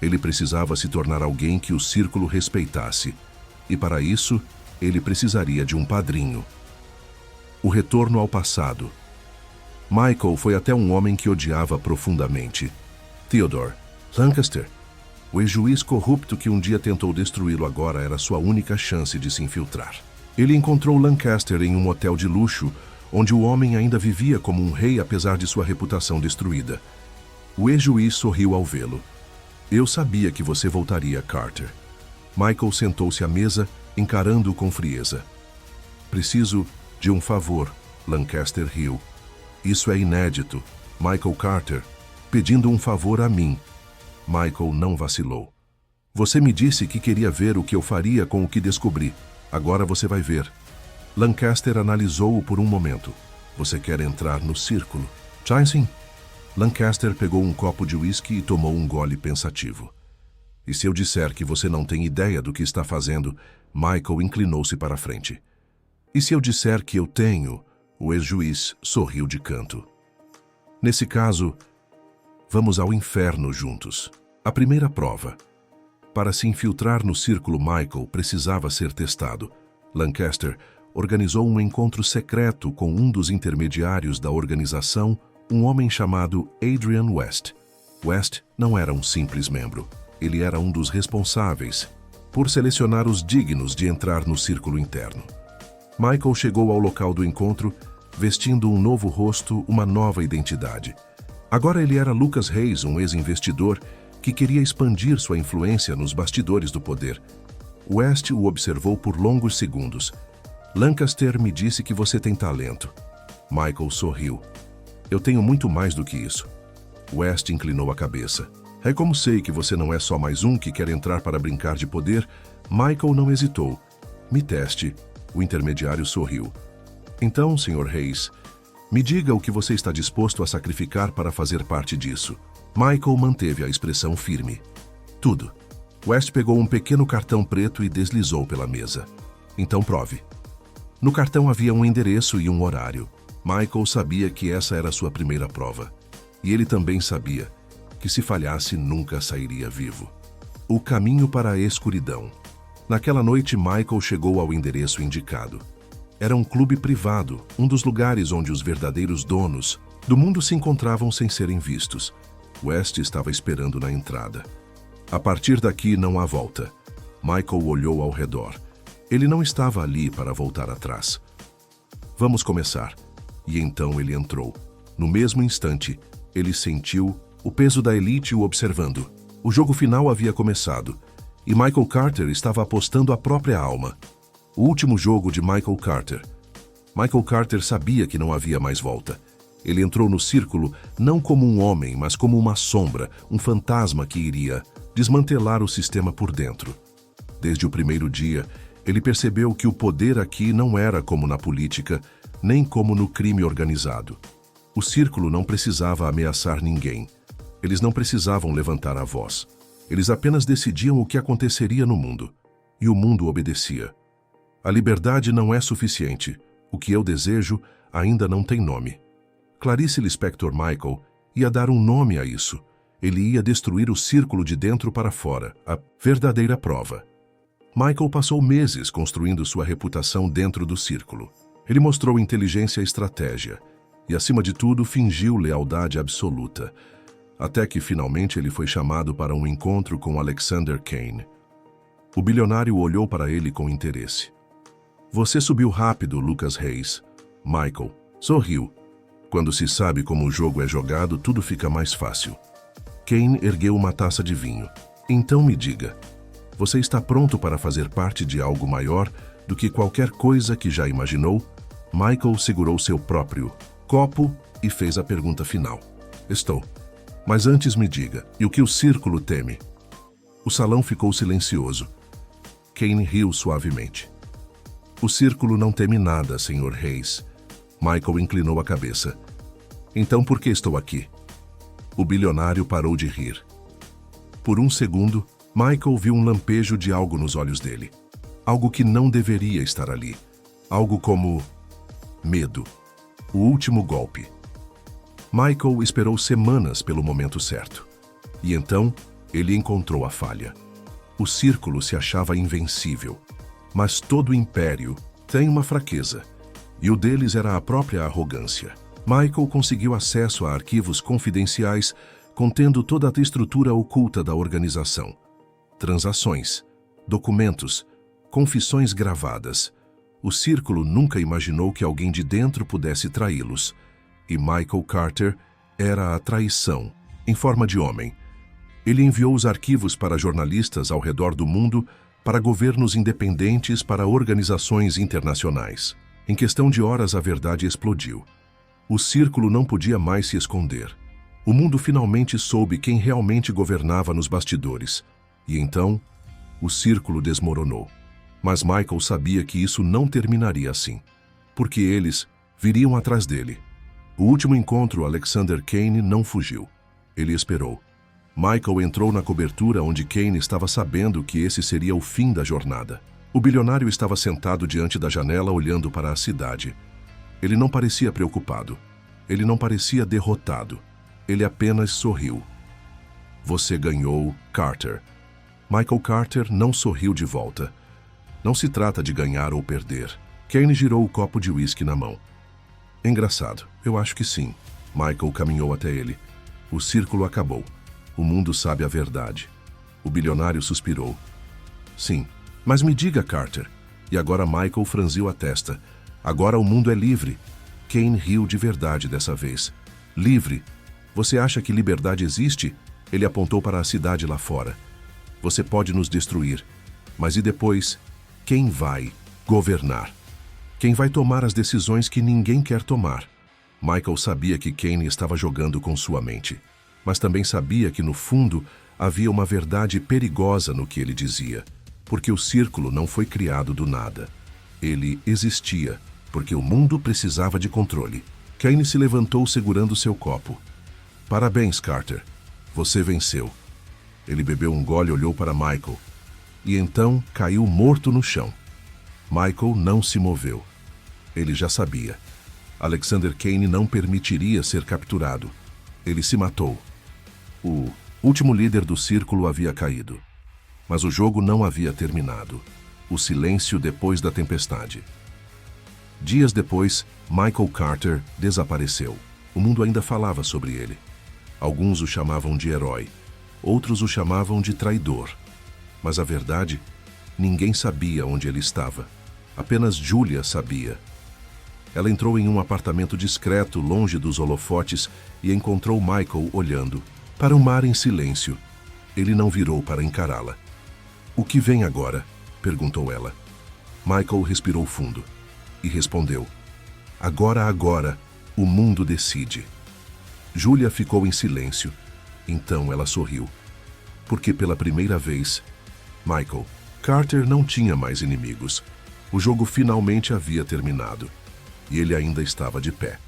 Ele precisava se tornar alguém que o círculo respeitasse. E para isso, ele precisaria de um padrinho. O retorno ao passado. Michael foi até um homem que odiava profundamente. Theodore Lancaster. O ex-juiz corrupto que um dia tentou destruí-lo agora era sua única chance de se infiltrar. Ele encontrou Lancaster em um hotel de luxo, onde o homem ainda vivia como um rei apesar de sua reputação destruída. O ex-juiz sorriu ao vê-lo. Eu sabia que você voltaria, Carter. Michael sentou-se à mesa, encarando-o com frieza. Preciso de um favor, Lancaster riu. Isso é inédito. Michael Carter, pedindo um favor a mim. Michael não vacilou. Você me disse que queria ver o que eu faria com o que descobri. Agora você vai ver. Lancaster analisou-o por um momento. Você quer entrar no círculo? Sim. Lancaster pegou um copo de uísque e tomou um gole pensativo. E se eu disser que você não tem ideia do que está fazendo? Michael inclinou-se para a frente. E se eu disser que eu tenho? O ex-juiz sorriu de canto. Nesse caso, vamos ao inferno juntos. A primeira prova. Para se infiltrar no círculo, Michael precisava ser testado. Lancaster organizou um encontro secreto com um dos intermediários da organização, um homem chamado Adrian West. West não era um simples membro. Ele era um dos responsáveis por selecionar os dignos de entrar no círculo interno. Michael chegou ao local do encontro vestindo um novo rosto, uma nova identidade. Agora ele era Lucas Reis, um ex-investidor que queria expandir sua influência nos bastidores do poder. West o observou por longos segundos. Lancaster me disse que você tem talento. Michael sorriu. Eu tenho muito mais do que isso. West inclinou a cabeça. É como sei que você não é só mais um que quer entrar para brincar de poder. Michael não hesitou. Me teste. O intermediário sorriu. Então, Sr. Reis, me diga o que você está disposto a sacrificar para fazer parte disso. Michael manteve a expressão firme. Tudo. West pegou um pequeno cartão preto e deslizou pela mesa. Então prove. No cartão havia um endereço e um horário. Michael sabia que essa era sua primeira prova. E ele também sabia que se falhasse nunca sairia vivo. O caminho para a escuridão. Naquela noite, Michael chegou ao endereço indicado. Era um clube privado, um dos lugares onde os verdadeiros donos do mundo se encontravam sem serem vistos. West estava esperando na entrada. A partir daqui não há volta. Michael olhou ao redor. Ele não estava ali para voltar atrás. Vamos começar. E então ele entrou. No mesmo instante, ele sentiu o peso da elite o observando. O jogo final havia começado, e Michael Carter estava apostando a própria alma. O último jogo de Michael Carter. Michael Carter sabia que não havia mais volta. Ele entrou no círculo não como um homem, mas como uma sombra, um fantasma que iria desmantelar o sistema por dentro. Desde o primeiro dia, ele percebeu que o poder aqui não era como na política, nem como no crime organizado. O círculo não precisava ameaçar ninguém. Eles não precisavam levantar a voz. Eles apenas decidiam o que aconteceria no mundo. E o mundo obedecia. A liberdade não é suficiente. O que eu desejo ainda não tem nome. Clarice Lispector Michael ia dar um nome a isso. Ele ia destruir o círculo de dentro para fora, a verdadeira prova. Michael passou meses construindo sua reputação dentro do círculo. Ele mostrou inteligência e estratégia, e acima de tudo fingiu lealdade absoluta, até que finalmente ele foi chamado para um encontro com Alexander Kane. O bilionário olhou para ele com interesse. Você subiu rápido, Lucas Reis. Michael sorriu. Quando se sabe como o jogo é jogado, tudo fica mais fácil. Kane ergueu uma taça de vinho. Então me diga, você está pronto para fazer parte de algo maior do que qualquer coisa que já imaginou? Michael segurou seu próprio copo e fez a pergunta final. Estou. Mas antes me diga, e o que o círculo teme? O salão ficou silencioso. Kane riu suavemente. O círculo não teme nada, Sr. Reis. Michael inclinou a cabeça. Então por que estou aqui? O bilionário parou de rir. Por um segundo, Michael viu um lampejo de algo nos olhos dele. Algo que não deveria estar ali. Algo como medo. O último golpe. Michael esperou semanas pelo momento certo. E então, ele encontrou a falha. O círculo se achava invencível. Mas todo império tem uma fraqueza. E o deles era a própria arrogância. Michael conseguiu acesso a arquivos confidenciais contendo toda a estrutura oculta da organização. Transações, documentos, confissões gravadas. O círculo nunca imaginou que alguém de dentro pudesse traí-los. E Michael Carter era a traição, em forma de homem. Ele enviou os arquivos para jornalistas ao redor do mundo, para governos independentes, para organizações internacionais. Em questão de horas, a verdade explodiu. O círculo não podia mais se esconder. O mundo finalmente soube quem realmente governava nos bastidores. E então, o círculo desmoronou. Mas Michael sabia que isso não terminaria assim, porque eles viriam atrás dele. O último encontro, Alexander Kane não fugiu. Ele esperou. Michael entrou na cobertura onde Kane estava sabendo que esse seria o fim da jornada. O bilionário estava sentado diante da janela olhando para a cidade. Ele não parecia preocupado. Ele não parecia derrotado. Ele apenas sorriu. Você ganhou, Carter. Michael Carter não sorriu de volta. Não se trata de ganhar ou perder. Kane girou o copo de uísque na mão. Engraçado, eu acho que sim. Michael caminhou até ele. O círculo acabou. O mundo sabe a verdade. O bilionário suspirou. Sim, mas me diga, Carter. E agora Michael franziu a testa. Agora o mundo é livre. Kane riu de verdade dessa vez. Livre? Você acha que liberdade existe? Ele apontou para a cidade lá fora. Você pode nos destruir. Mas e depois? Quem vai governar? Quem vai tomar as decisões que ninguém quer tomar? Michael sabia que Kane estava jogando com sua mente, mas também sabia que, no fundo, havia uma verdade perigosa no que ele dizia, porque o círculo não foi criado do nada. Ele existia, porque o mundo precisava de controle. Kane se levantou segurando seu copo. Parabéns, Carter. Você venceu. Ele bebeu um gole e olhou para Michael. E então caiu morto no chão. Michael não se moveu. Ele já sabia. Alexander Kane não permitiria ser capturado. Ele se matou. O último líder do círculo havia caído. Mas o jogo não havia terminado. O silêncio depois da tempestade. Dias depois, Michael Carter desapareceu. O mundo ainda falava sobre ele. Alguns o chamavam de herói. Outros o chamavam de traidor. Mas a verdade, ninguém sabia onde ele estava. Apenas Julia sabia. Ela entrou em um apartamento discreto, longe dos holofotes, e encontrou Michael olhando para o mar em silêncio. Ele não virou para encará-la. "O que vem agora?" perguntou ela. Michael respirou fundo e respondeu: Agora, o mundo decide." Julia ficou em silêncio. Então ela sorriu. Porque pela primeira vez, Michael Carter não tinha mais inimigos. O jogo finalmente havia terminado. E ele ainda estava de pé.